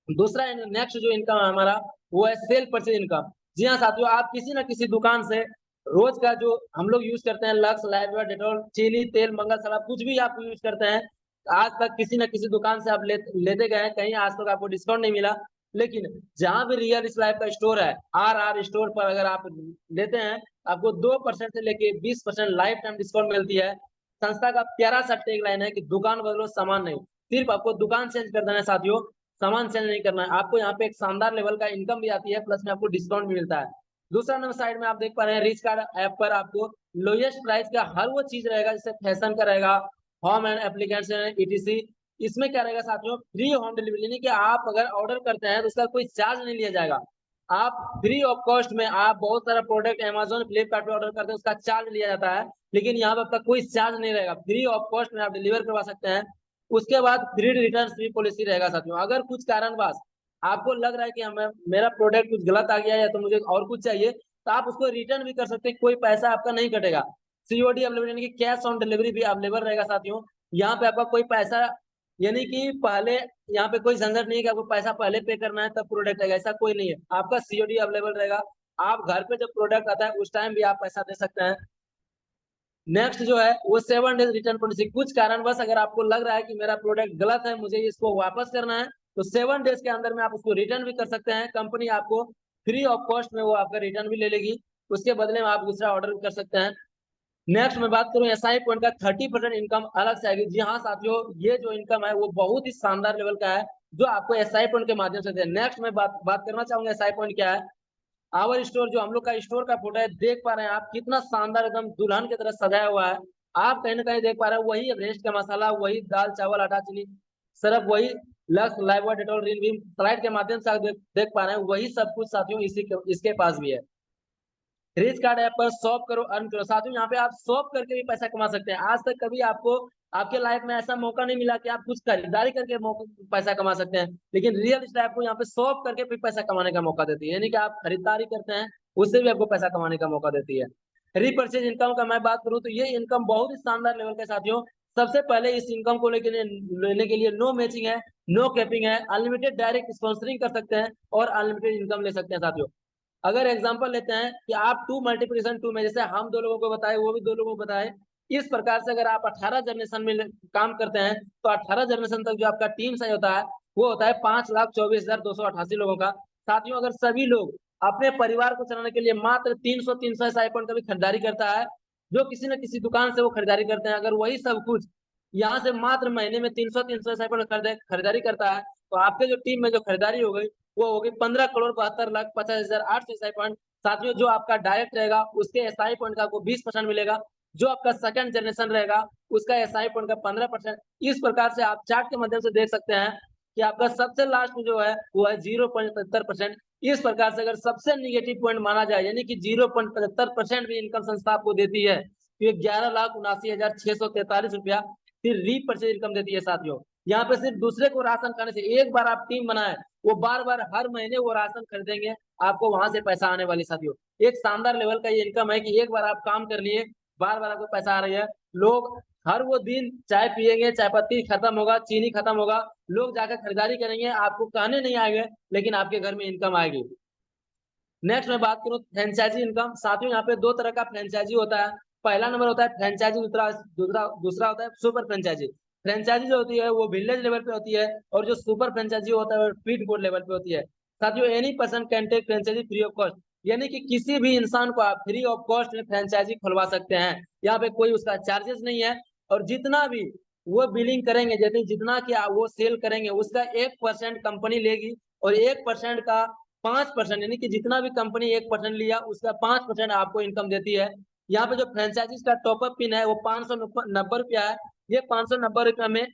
दूसरा नेक्स्ट जो इनकम है हमारा वो है सेल परचेज इनकम। जी हाँ साथियों, आप किसी ना किसी दुकान से रोज का जो हम लोग यूज करते हैं लक्स, लाइव, डेटॉल, चीनी तेल, मंगल सराब, कुछ भी आप यूज करते हैं, आज तक किसी ना किसी दुकान से आप लेते गए हैं, कहीं आज तक आपको डिस्काउंट नहीं मिला। लेकिन जहां भी रियल इस लाइफ का स्टोर है, RR स्टोर पर अगर आप लेते हैं, आपको 2% से लेके 20% लाइफ टाइम डिस्काउंट मिलती है। संस्था का प्यारा सा टैग लाइन है कि दुकान बदलो सामान नहीं। सिर्फ आपको दुकान चेंज कर देना है साथियों, सामान चेंज नहीं करना है। आपको यहाँ पे एक शानदार लेवल का इनकम भी आती है, प्लस में आपको डिस्काउंट भी मिलता है। दूसरा नंबर साइड में आप देख पा रहे हैं रिच कार्ड ऐप पर आपको लोएस्ट प्राइस का हर वो चीज रहेगा, जैसे फैशन का रहेगा, होम एंड एप्लीकेशन ETC। इसमें क्या रहेगा साथियों, फ्री होम डिलीवरी, यानी कि आप अगर ऑर्डर करते हैं तो उसका कोई चार्ज नहीं लिया जाएगा। आप फ्री ऑफ कॉस्ट में, आप बहुत सारा प्रोडक्ट अमेजोन, फ्लिपकार्ट पे ऑर्डर करते हैं उसका चार्ज लिया जाता है, लेकिन यहाँ पर आपका कोई चार्ज नहीं रहेगा, फ्री ऑफ कॉस्ट में आप डिलीवर करवा सकते हैं। उसके बाद फ्री रिटर्न फ्री पॉलिसी रहेगा साथियों। अगर कुछ कारणवश आपको लग रहा है कि हमें मेरा प्रोडक्ट कुछ गलत आ गया है या तो मुझे और कुछ चाहिए, तो आप उसको रिटर्न भी कर सकते हैं, कोई पैसा आपका नहीं कटेगा। COD अवेलेबल यानी कि कैश ऑन डिलीवरी भी अवेलेबल रहेगा साथियों। यहाँ पे आपका कोई पैसा यानी कि पहले यहाँ पे कोई झंझट नहीं है कि आपको पैसा पहले पे करना है तब प्रोडक्ट आएगा, ऐसा कोई नहीं है। आपका COD अवेलेबल रहेगा, आप घर पे जब प्रोडक्ट आता है उस टाइम भी आप पैसा दे सकते हैं। नेक्स्ट जो है वो 7 डेज रिटर्न पॉलिसी। कुछ कारणवश अगर आपको लग रहा है कि मेरा प्रोडक्ट गलत है, मुझे इसको वापस करना है, तो 7 डेज के अंदर में आप उसको रिटर्न भी कर सकते हैं। कंपनी आपको फ्री ऑफ कॉस्ट में वो आपका रिटर्न भी ले लेगी, उसके बदले में आप दूसरा ऑर्डर भी कर सकते हैं। नेक्स्ट मैं बात करूं SI पॉइंट का, 30% इनकम अलग से आएगी। जी हाँ साथियों, ये जो इनकम है वो बहुत ही शानदार लेवल का है जो आपको SI पॉइंट के माध्यम से दे। नेक्स्ट मैं बात करना चाहूंगा SI पॉइंट क्या है। आवर स्टोर, जो हम लोग का स्टोर का फोटो है, देख पा रहे हैं आप कितना शानदार एकदम दुल्हन की तरह सजाया हुआ है। आप कहीं ना कहीं देख पा रहे हैं वही रेस्ट का मसाला, वही दाल चावल आटा चीनी सरफ, वही लक्स, लाइव, डेटॉल, रिन विम स्लाइड के माध्यम से आप देख पा रहे हैं, वही सब कुछ साथियों इसके पास भी है। रिच कार्ड ऐप पर शॉप करो, अर्न करो। साथियों यहाँ पे आप शॉप करके भी पैसा कमा सकते हैं। आज तक कभी आपको आपके लाइफ में ऐसा मौका नहीं मिला कि आप कुछ खरीदारी करके पैसा कमा सकते हैं, लेकिन रियल एस्टेट आपको यहाँ पे शॉप करके भी पैसा कमाने का मौका देती है, यानी कि आप खरीदारी करते हैं उससे भी आपको पैसा कमाने का मौका देती है। रीपर्चेज इनकम का मैं बात करूं तो ये इनकम बहुत ही शानदार लेवल के साथियों। सबसे पहले इस इनकम को लेने के लिए नो मैचिंग है, नो कैपिंग है, अनलिमिटेड डायरेक्ट स्पॉन्सरिंग कर सकते हैं और अनलिमिटेड इनकम ले सकते हैं साथियों। अगर एग्जांपल लेते हैं कि आप 2 मल्टीप्लिकेशन 2 में, जैसे हम 2 लोगों को बताए वो भी 2 लोगों को बताए, इस प्रकार से अगर आप 18 जनरेशन में काम करते हैं तो 18 जनरेशन तक जो आपका टीम साइज होता है वो होता है 5,24,288 लोगों का। साथियों अगर सभी लोग अपने परिवार को चलाने के लिए मात्र 300 SI पॉइंट का भी खरीदारी करता है, जो किसी न किसी दुकान से वो खरीदारी करते हैं, अगर वही सब कुछ यहाँ से मात्र महीने में 300 SI पॉइंट खरीदारी करता है, तो आपके जो टीम में जो खरीदारी हो गई वो होगी 15,72,50,800 SI पॉइंट। साथियों जो आपका डायरेक्ट रहेगा उसके SI पॉइंट का आपको 20% मिलेगा, जो आपका सेकंड जनरेशन रहेगा उसका SI पॉइंट का 15%। इस प्रकार से आप चार्ट के माध्यम से देख सकते हैं कि आपका सबसे लास्ट में जो है वो है 0.75%। इस प्रकार से अगर सबसे निगेटिव पॉइंट माना जाए, यानी कि 0.75% भी इनकम संस्था आपको देती है, तो ये 11,79,643 रुपया फिर रीपर्चेज इनकम देती है साथियों। यहाँ पे सिर्फ दूसरे को राशन खाने से, एक बार आप टीम बनाए, वो बार बार हर महीने वो राशन खरीदेंगे, आपको वहां से पैसा आने वाली साथियों। एक शानदार लेवल का ये इनकम है कि एक बार आप काम कर लिए, बार बार आपको पैसा आ रही है। लोग हर वो दिन चाय पियेंगे, चाय पत्ती खत्म होगा, चीनी खत्म होगा, लोग जाकर खरीदारी करेंगे, आपको कहने नहीं आएंगे, लेकिन आपके घर में इनकम आएगी। नेक्स्ट मैं बात करूं फ्रेंचाइजी इनकम। साथियों यहाँ पे दो तरह का फ्रेंचाइजी होता है। पहला नंबर होता है फ्रेंचाइजी, दूसरा होता है सुपर फ्रेंचाइजी। फ्रेंचाइजी जो होती है वो विलेज लेवल पे होती है, और जो सुपर फ्रेंचाइजी होता है वो फीड कोड लेवल पे होती है। साथियों any person can take franchisee free of cost, यानी कि किसी भी इंसान को आप फ्री ऑफ कॉस्ट में फ्रेंचाइजी खुलवा सकते हैं। यहाँ पे कोई उसका चार्जेस नहीं है, और जितना भी वो बिलिंग करेंगे, जैसे जितना कि वो सेल करेंगे उसका 1% कंपनी लेगी, और 1% का 5%, यानी कि जितना भी कंपनी 1% लिया उसका 5% आपको इनकम देती है। यहाँ पे जो फ्रेंचाइजीज का टॉपअप पिन है वो 590 रुपया है। ये 590 रुपया में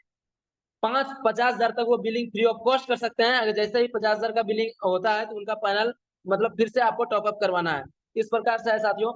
50,000 तक वो बिलिंग फ्री ऑफ कॉस्ट कर सकते हैं। अगर जैसे ही 50,000 का बिलिंग होता है तो उनका पैनल मतलब फिर से आपको टॉपअप करवाना है। इस प्रकार से है साथियों,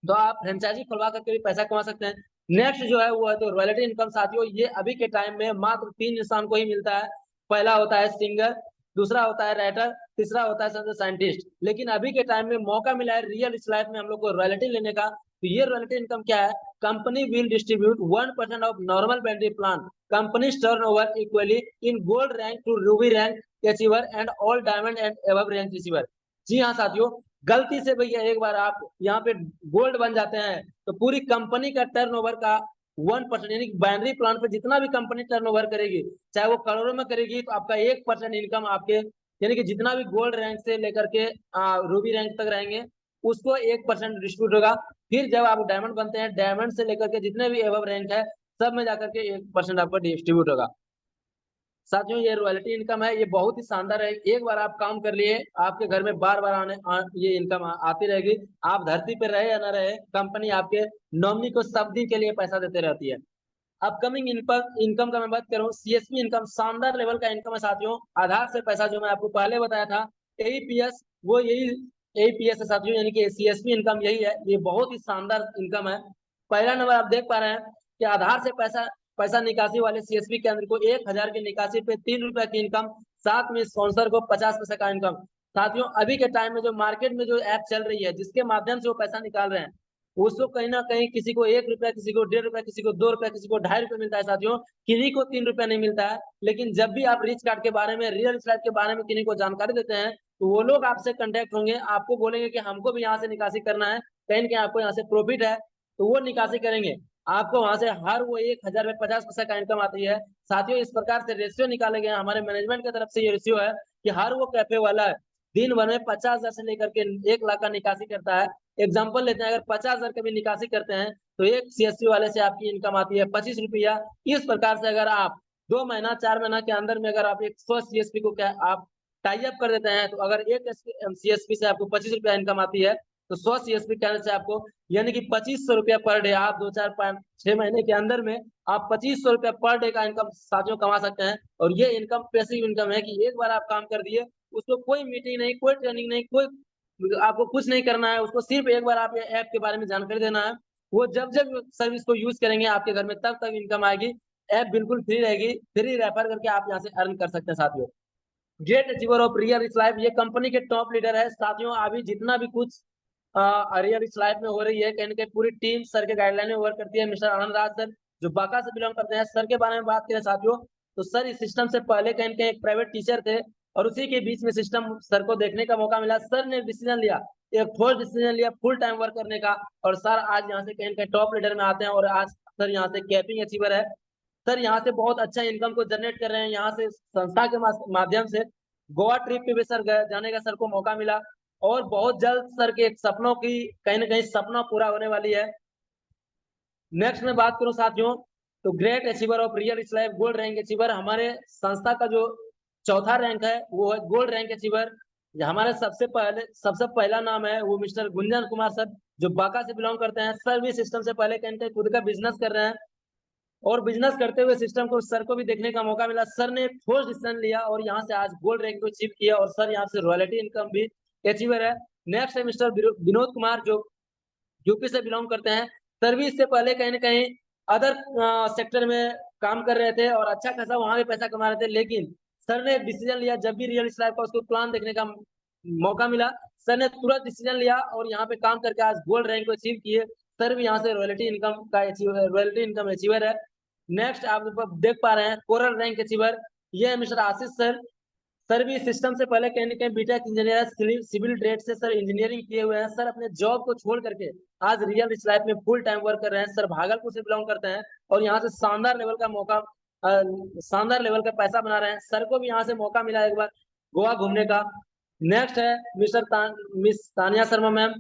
तो आप फ्रेंचाइजी खुलवा करके भी पैसा कमा सकते हैं। नेक्स्ट जो है वो है तो रॉयल्टी इनकम। साथियों ये अभी के टाइम में मात्र 3 इंसान को ही मिलता है। पहला होता है सिंगर, दूसरा होता है राइटर, तीसरा होता है साइंटिस्ट। लेकिन अभी के टाइम में मौका मिला है रियल इस लाइफ में हम लोग को रॉयल्टी लेने का। तो ये रॉयल्टी इनकम क्या है? Company will distribute 1% of normal battery plan companies turnover equally in gold rank to ruby rank achiever and all diamond and above rank receiver. जी हाँ साथियों, गलती से भैया एक बार आप यहाँ पे गोल्ड बन जाते हैं तो पूरी कंपनी का टर्नओवर का 1%, यानी बाइनरी प्लान पे जितना भी कंपनी टर्नओवर करेगी, चाहे वो करोड़ों में करेगी, तो आपका 1% इनकम आपके, यानी कि जितना भी गोल्ड रैंक से लेकर के रूबी रैंक तक रहेंगे उसको 1% डिस्ट्रीब्यूट होगा। फिर जब आप डायमंड बनते हैं, डायमंड से लेकर के जितने भी एबव रैंक है सब में जाकर के 1% आपका डिस्ट्रीब्यूट होगा। साथियों ये रॉयल्टी इनकम है, ये बहुत ही शानदार है। एक बार आप काम कर लिए, आपके घर में बार बार ये इनकम आती रहेगी। आप धरती पे रहे या ना रहे, कंपनी आपके नॉमिनी को सब दिन के लिए पैसा देते रहती है। अपकमिंग इनकम का मैं बात करूं, सीएसपी इनकम शानदार लेवल का इनकम है साथियों। आधार से पैसा जो मैं आपको पहले बताया था, एईपीएस, वो यही एईपीएस है साथियों, यानी कि सीएसपी इनकम यही है। ये बहुत ही शानदार इनकम है। पहला नंबर आप देख पा रहे हैं कि आधार से पैसा पैसा निकासी वाले सीएसपी केंद्र को 1,000 की निकासी पे 3 रुपए की इनकम, साथ में स्पॉन्सर को 50 पैसे का इनकम। साथियों अभी के टाइम में जो मार्केट में जो ऐप चल रही है जिसके माध्यम से वो पैसा निकाल रहे हैं, उसको कहीं ना कहीं किसी को 1 रुपया, किसी को 1.5 रुपया, किसी को 2 रुपया, किसी को 2.5 रुपये मिलता है साथियों, किन्हीं को 3 रुपया नहीं मिलता है। लेकिन जब भी आप रिच कार्ड के बारे में, रियल स्टेट के बारे में किन्हीं को जानकारी देते हैं, तो वो लोग आपसे कांटेक्ट होंगे, आपको बोलेंगे कि हमको भी यहाँ से निकासी करना है, कहीं ना कहीं आपको यहाँ से प्रॉफिट है, तो वो निकासी करेंगे। आपको वहां से हर वो 1,000 में 50 पैसे का इनकम आती है। साथियों इस प्रकार से रेशियो निकाले गए, हमारे मैनेजमेंट की तरफ से ये रेशियो है कि हर वो कैफे वाला दिन भर में 50,000 से लेकर के 1 लाख का निकासी करता है। एग्जाम्पल लेते हैं, अगर 50,000 का भी निकासी करते हैं तो एक सीएससी वाले से आपकी इनकम आती है 25 रुपया। इस प्रकार से अगर आप 2 महीना 4 महीना के अंदर में अगर आप 100 सीएसपी को क्या आप टाई अप कर देते हैं, तो अगर एक सीएसपी से आपको 25 रुपया इनकम आती है, तो 100 सीएसपी कहने से आपको यानी कि 2500 रुपया पर डे, आप 2 4 5 6 महीने के अंदर में आप 2500 रुपया पर डे का इनकम साथियों कमा सकते हैं। और ये इनकम पैसिव इनकम है कि एक बार आप काम कर दिए, उसको कोई मीटिंग नहीं, कोई ट्रेनिंग नहीं, कोई आपको कुछ नहीं करना है, उसको सिर्फ एक बार आप ये ऐप के बारे में जानकारी देना है। वो जब जब सर्विस को यूज करेंगे आपके घर में तब तक इनकम आएगी। ऐप बिल्कुल फ्री रहेगी, फ्री रेफर करके आप यहाँ से अर्न कर सकते हैं साथियों। Great achiever of real rich life, ये कंपनी के टॉप लीडर है साथियों। अभी जितना भी कुछ रियल रिच लाइफ में हो रही है, कहीं ना कहीं पूरी टीम सर के गाइडलाइन में वर्क करती है। मिस्टर आनंद राज सर जो बांका से बिलोंग करते हैं, सर के बारे में बात करें साथियों, तो सर इस सिस्टम से पहले कहीं ना कहीं एक प्राइवेट टीचर थे, और उसी के बीच में सिस्टम सर को देखने का मौका मिला। सर ने डिसीजन लिया, एक ठोस डिसीजन लिया फुल टाइम वर्क करने का, और सर आज यहाँ से कहीं ना कहीं टॉप लीडर में आते हैं, और आज सर यहाँ से कैपिंग अचीवर है। सर यहाँ से बहुत अच्छा इनकम को जनरेट कर रहे हैं। यहाँ से संस्था के माध्यम से गोवा ट्रिप पे भी सर जाने का सर को मौका मिला, और बहुत जल्द सर के एक सपनों की कहीं ना कहीं सपना पूरा होने वाली है। नेक्स्ट में बात करूं साथियों, तो ग्रेट अचीवर ऑफ रियल इस लाइफ गोल्ड रैंक अचीवर, हमारे संस्था का जो चौथा रैंक है वो है गोल्ड रैंक अचीवर। हमारे सबसे पहला नाम है वो मिस्टर गुंजन कुमार सर, जो बांका से बिलोंग करते हैं। सर्विस सिस्टम से पहले कहीं खुद का बिजनेस कर रहे हैं। और बिजनेस करते हुए सिस्टम को सर को भी देखने का मौका मिला। सर ने ठोस डिसीजन लिया और यहाँ से आज गोल्ड रैंक को अचीव किया और सर यहाँ से रॉयल्टी इनकम भी अचीवर है। नेक्स्ट है मिस्टर विनोद कुमार, जो यूपी से बिलोंग करते हैं। सर भी इससे पहले कहीं ना कहीं अदर सेक्टर में काम कर रहे थे और अच्छा खासा वहां भी पैसा कमा रहे थे, लेकिन सर ने एक डिसीजन लिया। जब भी रियल लाइफ का उसको प्लान देखने का मौका मिला, सर ने तुरंत डिसीजन लिया और यहाँ पे काम करके आज गोल्ड रैंक को अचीव किए। सर भी यहाँ से रॉयल्टी इनकम अचीवर है। नेक्स्ट आप देख पा रहे हैं कोरल रैंक अचीवर, ये है मिस्टर आशीष सर। सर भी सिस्टम से पहले कहीं ना कहीं बीटेक इंजीनियर सिविल ट्रेड से सर इंजीनियरिंग किए हुए हैं। सर अपने जॉब को छोड़ करके आज रियल रिच लाइफ में फुल टाइम वर्क कर रहे हैं। सर भागलपुर से बिलोंग करते हैं और यहाँ से शानदार लेवल का पैसा बना रहे हैं। सर को भी यहाँ से मौका मिला एक बार गोवा घूमने का। नेक्स्ट है miss Tania Sharma ma'am.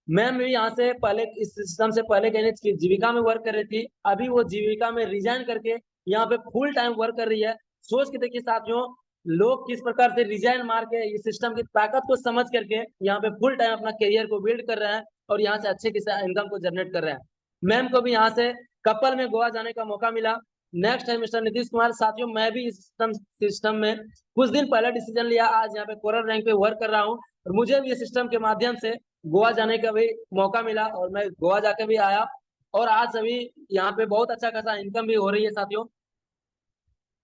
Ma'am भी यहाँ से पहले इस सिस्टम से पहले कहीं जीविका में वर्क कर रही थी, अभी वो जीविका में रिजाइन करके यहाँ पे फुल टाइम वर्क कर रही है। सोच के देखिए साथियों, लोग किस प्रकार से रिजाइन मार के इस सिस्टम की ताकत को समझ करके यहाँ पे फुल टाइम अपना करियर को बिल्ड कर रहे हैं और यहाँ से अच्छे इनकम को जनरेट कर रहे हैं। मैम को भी यहाँ से कपल में गोवा जाने का मौका मिला। नेक्स्ट है मिस्टर नीतीश कुमार। साथियों, मैं भी इस सिस्टम में कुछ दिन पहले डिसीजन लिया, आज यहाँ पे कोरल रैंक पे वर्क कर रहा हूँ और मुझे भी इस सिस्टम के माध्यम से गोवा जाने का भी मौका मिला और मैं गोवा जाके भी आया और आज अभी यहाँ पे बहुत अच्छा खासा इनकम भी हो रही है साथियों।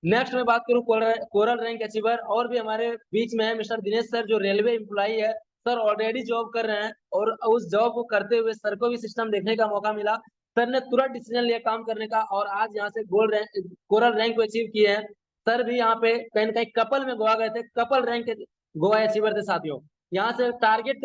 नेक्स्ट मैं बात करूं कोरल रैंक अचीवर और भी हमारे बीच में है मिस्टर दिनेश सर, जो रेलवे एम्प्लॉई है। सर ऑलरेडी जॉब कर रहे हैं और उस जॉब को करते हुए सर को भी सिस्टम देखने का मौका मिला। सर ने तुरंत डिसीजन लिया काम करने का और आज यहाँ से कोरल रैंक को अचीव किए हैं। सर भी यहाँ पे कहीं ना कहीं कपल में गोवा गए थे, कपल रैंक के गोवा अचीवर थे साथियों। यहाँ से टारगेट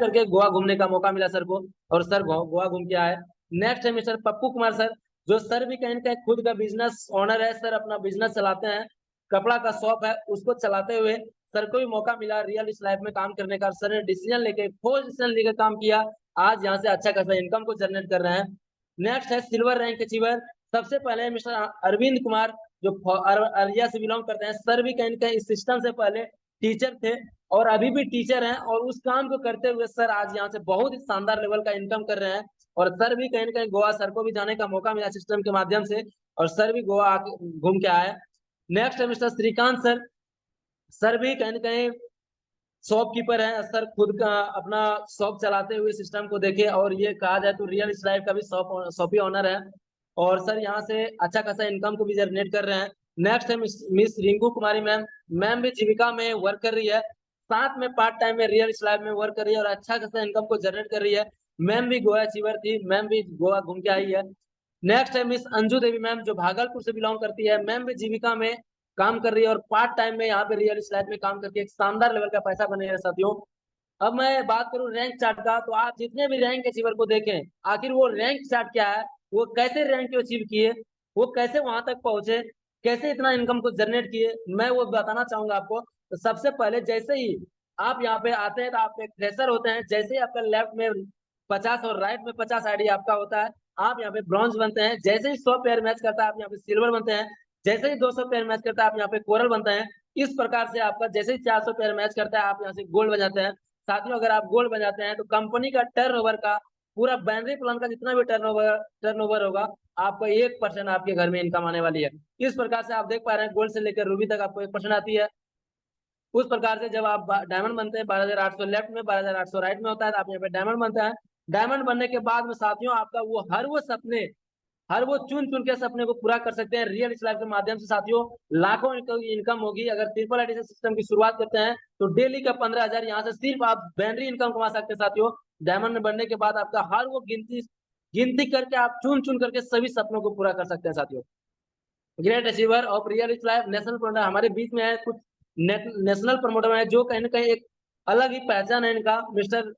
करके गोवा घूमने का मौका मिला सर को और सर गोवा घूम के आए। नेक्स्ट है मिस्टर पप्पू कुमार सर, जो सर भी कहीं ना कहीं खुद का बिजनेस ओनर है। सर अपना बिजनेस चलाते हैं, कपड़ा का शॉप है, उसको चलाते हुए सर को भी मौका मिला रियल इस लाइफ में काम करने का। सर ने डिसीजन लेके ठोस डिसीजन लेकर काम किया, आज यहाँ से अच्छा खासा इनकम को जनरेट कर रहे हैं। नेक्स्ट है सिल्वर रैंक अचीवर। सबसे पहले मिस्टर अरविंद कुमार, जो अरिया से बिलोंग करते हैं। सर भी कहीं ना कहीं इस सिस्टम से पहले टीचर थे और अभी भी टीचर हैं और उस काम को करते हुए सर आज यहाँ से बहुत ही शानदार लेवल का इनकम कर रहे हैं और सर भी कहीं ना कहीं गोवा, सर को भी जाने का मौका मिला सिस्टम के माध्यम से और सर भी गोवा घूम के आए। नेक्स्ट है मिस्टर श्रीकांत सर। सर भी कहीं ना कहीं शॉपकीपर है। सर खुद का अपना शॉप चलाते हुए सिस्टम को देखे और ये कहा जाए तो रियल लाइफ का भी शॉप ही ऑनर है और सर यहाँ से अच्छा खासा इनकम को भी जनरेट कर रहे हैं। नेक्स्ट है मिस रिंकू कुमारी मैम। मैम भी जीविका में वर्क कर रही है, साथ में पार्ट टाइम में रियल लाइफ में वर्क कर रही है और अच्छा खासा इनकम को जनरेट कर रही है। मैम भी गोवा अचीवर थी, मैम भी गोवा घूम के आई है। नेक्स्ट है मिस अंजू देवी मैम, जो भागलपुर से बिलोंग करती है। मैम भी जीविका में काम कर रही है और पार्ट टाइम में यहाँ पे रियल लाइफ में काम करके एक शानदार लेवल का पैसा बने हैं साथियों। अब मैं बात करूं रैंक चार्ट का, तो आप जितने भी रैंक अचीवर को देखें, आखिर वो रैंक चार्ट क्या है, वो कैसे रैंक को अचीव किए, वो कैसे वहां तक पहुंचे, कैसे इतना इनकम को जनरेट किए, मैं वो बताना चाहूंगा आपको। तो सबसे पहले जैसे ही आप यहाँ पे आते हैं तो आप एक फ्रेशर होते हैं, जैसे ही आपका लेफ्ट में 50 और राइट में 50 आईडी आपका होता है, आप यहाँ पे ब्रॉन्ज बनते हैं। जैसे ही 100 पेयर मैच करता है आप यहाँ पे सिल्वर बनते हैं। जैसे ही 200 पेयर मैच करता है आप यहाँ पे कोरल बनते हैं। इस प्रकार से आपका जैसे ही 400 पेयर मैच करता है आप यहाँ से गोल्ड बन जाते हैं। साथियों, अगर आप गोल्ड बन जाते हैं तो कंपनी का टर्नओवर का पूरा बाइनरी प्लान का जितना भी टर्नओवर होगा, आपको 1% आपके घर में इनकम आने वाली है। इस प्रकार से आप देख पा रहे हैं गोल्ड से लेकर रूबी तक आपको 1% आती है। उस प्रकार से जब आप डायमंड बनते हैं 12,800 लेफ्ट में 12,800 राइट में होता है, तो आप यहाँ पे डायमंड बनता है। डायमंड बनने के बाद में साथियों आपका वो हर वो चुन चुन के सपने को पूरा कर सकते हैं रियल लाइफ के माध्यम से। साथियों, लाखों इनकम होगी। अगर ट्रिपल आईडी से सिस्टम की शुरुआत करते हैं तो डेली का 15,000 यहाँ से सिर्फ आप बैनरी इनकम कमा सकते हैं साथियों। डायमंड बनने के बाद आपका हर वो गिनती करके आप चुन चुन करके सभी सपनों को पूरा कर सकते हैं साथियों। Great achiever of real life national promoter हमारे बीच में है, कुछ नेशनल प्रमोटर है जो कहीं ना कहीं एक अलग ही पहचान है इनका। मिस्टर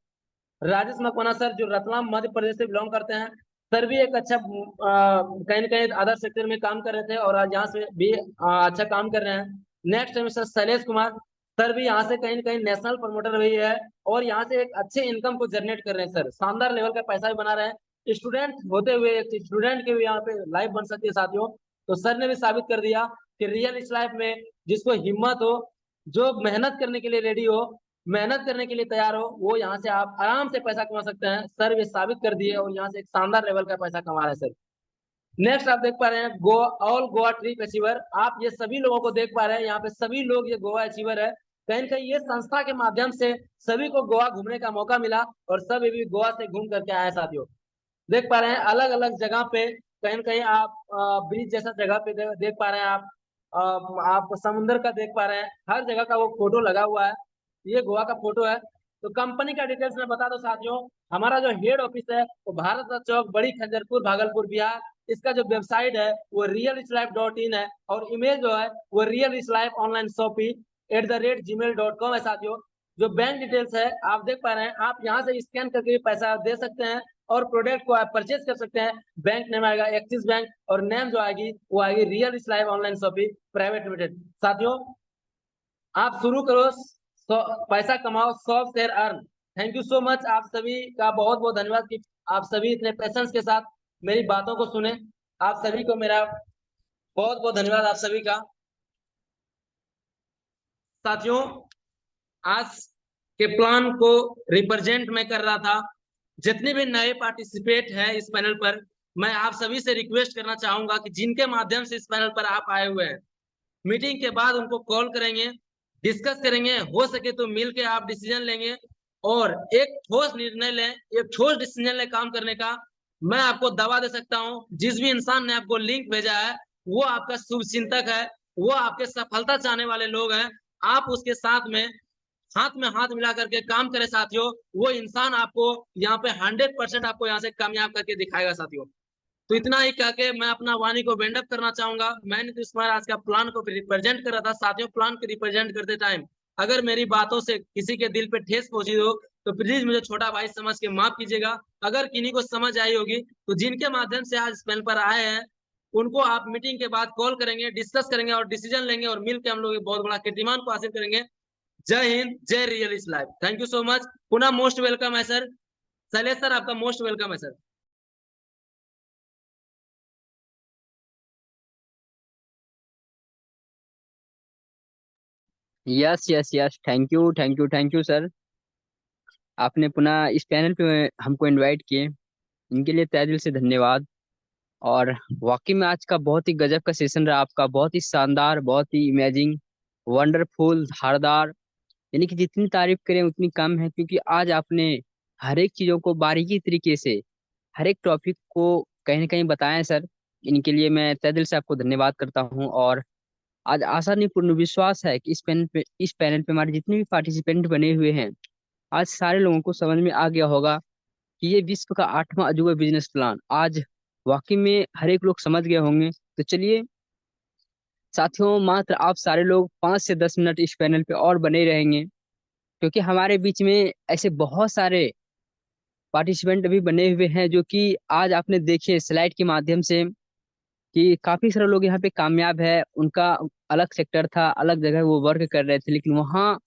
राजेश मकवाना सर, जो रतलाम मध्य प्रदेश से बिलोंग करते हैं। सर भी एक अच्छा कहीं ना कहीं अदर सेक्टर में काम कर रहे थे और आज यहाँ से भी अच्छा काम कर रहे हैं। नेक्स्ट है मिस्टर शैलेश कुमार। सर भी यहाँ से कहीं ना कहीं नेशनल प्रमोटर भी है और यहाँ से एक अच्छे इनकम को जनरेट कर रहे हैं। सर शानदार लेवल का पैसा भी बना रहे हैं। स्टूडेंट होते हुए एक स्टूडेंट के भी यहाँ पे लाइफ बन सकती है साथियों। तो सर ने भी साबित कर दिया कि रियल इस लाइफ में जिसको हिम्मत हो, जो मेहनत करने के लिए रेडी हो, मेहनत करने के लिए तैयार हो, वो यहाँ से आप आराम से पैसा कमा सकते हैं। सर ये साबित कर दिए और यहाँ से एक शानदार लेवल का पैसा कमा रहे हैं सर। नेक्स्ट आप देख पा रहे हैं Goa, all Goa trip achiever. आप ये सभी लोगों को देख पा रहे हैं, यहाँ पे सभी लोग ये गोवा अचीवर है। कहीं न कहीं ये संस्था के माध्यम से सभी को गोवा घूमने का मौका मिला और सभी भी गोवा से घूम करके आए साथियों। देख पा रहे हैं अलग अलग जगह पे, कहीं न कहीं आप ब्रिज जैसा जगह पे देख पा रहे हैं आप समुद्र का देख पा रहे हैं, हर जगह का वो फोटो लगा हुआ है। ये गोवा का फोटो है। तो कंपनी का डिटेल्स मैं बता दूं साथियों, हमारा जो हेड ऑफिस है वो भारत रत्न चौक, बड़ी खंजरपुर, भागलपुर, बिहार। इसका जो वेबसाइट है वो realislife.in है और ईमेल जो है वो realislife@gmail.com है साथियों। जो बैंक डिटेल्स है आप देख पा रहे हैं, आप यहाँ से स्कैन करके पैसा दे सकते हैं और प्रोडक्ट को आप परचेज कर सकते हैं। बैंक नेम आएगा एक्सिस बैंक और नेम जो आएगी वो आएगी real life online shopping private limited. साथियों आप शुरू करो, पैसा कमाओ, 100 share earn. Thank you so much, आप सभी का बहुत बहुत धन्यवाद कि आप सभी इतने पेशेंस के साथ मेरी बातों को सुने। आप सभी को मेरा बहुत बहुत धन्यवाद आप सभी का। साथियों आज के प्लान को रिप्रेजेंट मैं कर रहा था। जितने भी नए पार्टिसिपेट हैं इस पैनल पर, मैं आप सभी से रिक्वेस्ट करना चाहूंगा कि जिनके माध्यम से इस पैनल पर आप आए हुए हैं, मीटिंग के बाद उनको कॉल करेंगे, डिस्कस करेंगे, हो सके तो मिल के आप डिसीजन लेंगे और एक ठोस निर्णय लें, एक ठोस डिसीजन ले काम करने का। मैं आपको दावा दे सकता हूं, जिस भी इंसान ने आपको लिंक भेजा है वो आपका शुभ चिंतक है, वो आपके सफलता चाहने वाले लोग हैं। आप उसके साथ में हाथ मिला करके काम करें साथियों, वो इंसान आपको यहाँ पे 100% आपको यहाँ से कामयाब करके दिखाएगा साथियों। तो इतना ही कह के मैं अपना वाणी को वेंड अप करना चाहूंगा। मैं नीतीश कुमार आज का प्लान को रिप्रेजेंट कर रहा था साथियों। प्लान को रिप्रेजेंट करते टाइम अगर मेरी बातों से किसी के दिल पे ठेस पहुंची हो तो प्लीज मुझे छोटा भाई समझ के माफ कीजिएगा। अगर किन्हीं को समझ आई होगी तो जिनके माध्यम से आज पैनल पर आए हैं उनको आप मीटिंग के बाद कॉल करेंगे, डिस्कस करेंगे और डिसीजन लेंगे और मिलकर हम लोग एक बहुत बड़ा कीर्तिमान को हासिल करेंगे। जय हिंद, जय real is life. Thank you so much. पुनः मोस्ट वेलकम है सर। शैलेश सर आपका मोस्ट वेलकम है sir. Yes yes yes, thank you thank you thank you sir. आपने पुनः इस पैनल पे हमको इनवाइट किए, इनके लिए तहे दिल से धन्यवाद। और वाकई में आज का बहुत ही गजब का सेशन रहा आपका, बहुत ही शानदार, बहुत ही इमेजिंग, वंडरफुल, धारदार। यानी कि जितनी तारीफ करें उतनी कम है, क्योंकि आज आपने हर एक चीजों को बारीकी तरीके से, हर एक टॉपिक को कहीं ना कहीं बताया है सर। इनके लिए मैं तहे दिल से आपको धन्यवाद करता हूँ। और आज आशा नहीं पूर्ण विश्वास है कि इस पैनल पे हमारे जितने भी पार्टिसिपेंट बने हुए हैं, आज सारे लोगों को समझ में आ गया होगा कि ये विश्व का 8वां अजूबा बिजनेस प्लान आज वाकई में हर एक लोग समझ गए होंगे। तो चलिए साथियों, मात्र आप सारे लोग 5 से 10 मिनट इस पैनल पे और बने रहेंगे, क्योंकि हमारे बीच में ऐसे बहुत सारे पार्टिसिपेंट अभी बने हुए हैं जो कि आज आपने देखे स्लाइड के माध्यम से कि काफी सारे लोग यहाँ पे कामयाब है। उनका अलग सेक्टर था, अलग जगह वो वर्क कर रहे थे, लेकिन वहाँ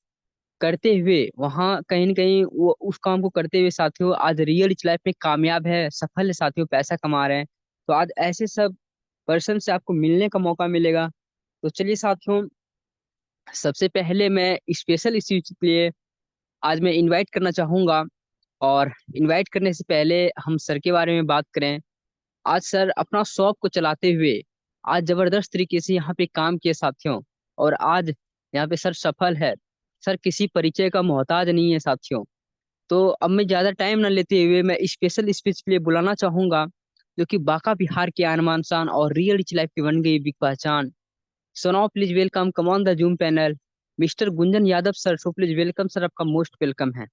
करते हुए, वहाँ कहीं ना कहीं वो उस काम को करते हुए साथियों आज रियल लाइफ में कामयाब है, सफल है साथियों, पैसा कमा रहे हैं। तो आज ऐसे सब पर्सन से आपको मिलने का मौका मिलेगा। तो चलिए साथियों, सबसे पहले मैं स्पेशल इस चीज के लिए आज मैं इनवाइट करना चाहूंगा। और इनवाइट करने से पहले हम सर के बारे में बात करें। आज सर अपना शौक को चलाते हुए आज जबरदस्त तरीके से यहाँ पे काम किए साथियों, और आज यहाँ पे सर सफल है। सर किसी परिचय का मोहताज नहीं है साथियों। तो अब मैं ज्यादा टाइम ना लेते हुए मैं स्पेशल स्पीच के लिए बुलाना चाहूंगा, जो कि बांका बिहार के आन शान और रियल रिच लाइफ की बन गई बिग पहचान। So now please welcome, come on the zoom panel, mister Gunjan Yadav sir. So please welcome sir, आपका मोस्ट वेलकम है।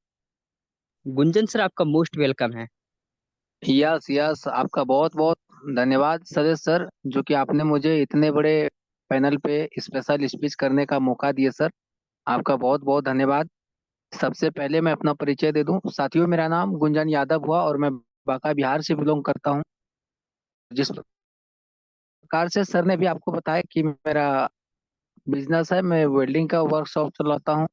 गुंजन सर आपका मोस्ट वेलकम है। यस यस, आपका बहुत बहुत धन्यवाद सजेश सर, जो कि आपने मुझे इतने बड़े पैनल पे स्पेशल स्पीच करने का मौका दिए सर। आपका बहुत बहुत धन्यवाद। सबसे पहले मैं अपना परिचय दे दूं साथियों, मेरा नाम गुंजन यादव हुआ और मैं बांका बिहार से बिलोंग करता हूं। जिस प्रकार से सर ने भी आपको बताया कि मेरा बिजनेस है, मैं वेल्डिंग का वर्कशॉप चलाता हूं।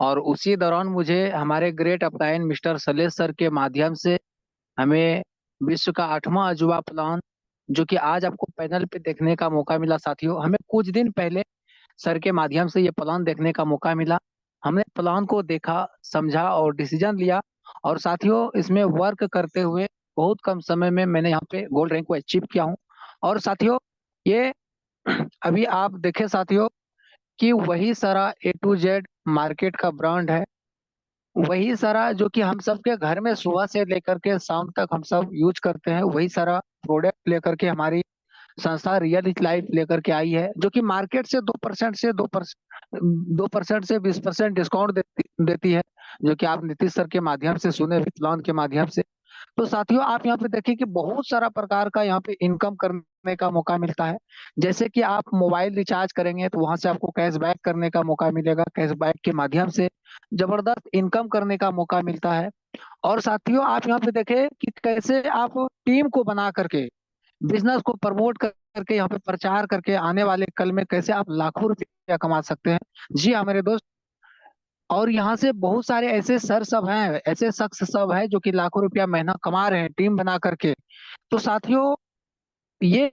और उसी दौरान मुझे हमारे ग्रेट अपलायन मिस्टर सलेश सर के माध्यम से हमें विश्व का 8वां अजूबा प्लान, जो कि आज आपको पैनल पे देखने का मौका मिला साथियों, हमें कुछ दिन पहले सर के माध्यम से ये प्लान देखने का मौका मिला। हमने प्लान को देखा, समझा और डिसीजन लिया। और साथियों, इसमें वर्क करते हुए बहुत कम समय में मैंने यहाँ पे गोल्ड रैंक को अचीव किया हूँ। और साथियों, ये अभी आप देखें साथियों कि वही सारा A to Z मार्केट का ब्रांड है। वही सारा जो कि हम सबके घर में सुबह से लेकर के शाम तक हम सब यूज करते हैं, वही सारा प्रोडक्ट लेकर के हमारी संस्था रियल लाइफ लेकर के आई है, जो कि मार्केट से 2% से 20% डिस्काउंट देती है, जो कि आप नीतीश सर के माध्यम से सुने, प्लान के माध्यम से। तो साथियों, आप यहाँ पे देखिए कि बहुत सारा प्रकार का यहाँ पे इनकम करने का मौका मिलता है। जैसे कि आप मोबाइल रिचार्ज करेंगे तो वहां से आपको कैशबैक करने का मौका मिलेगा, कैशबैक के माध्यम से जबरदस्त इनकम करने का मौका मिलता है। और साथियों, आप यहाँ पे देखें कि कैसे आप टीम को बना करके बिजनेस को प्रमोट करके यहाँ पे प्रचार करके आने वाले कल में कैसे आप लाखों रुपया कमा सकते हैं। जी हाँ मेरे दोस्त। और यहाँ से बहुत सारे ऐसे सर सब हैं, ऐसे शख्स सब हैं जो कि लाखों रुपया महीना कमा रहे हैं टीम बना करके। तो साथियों, ये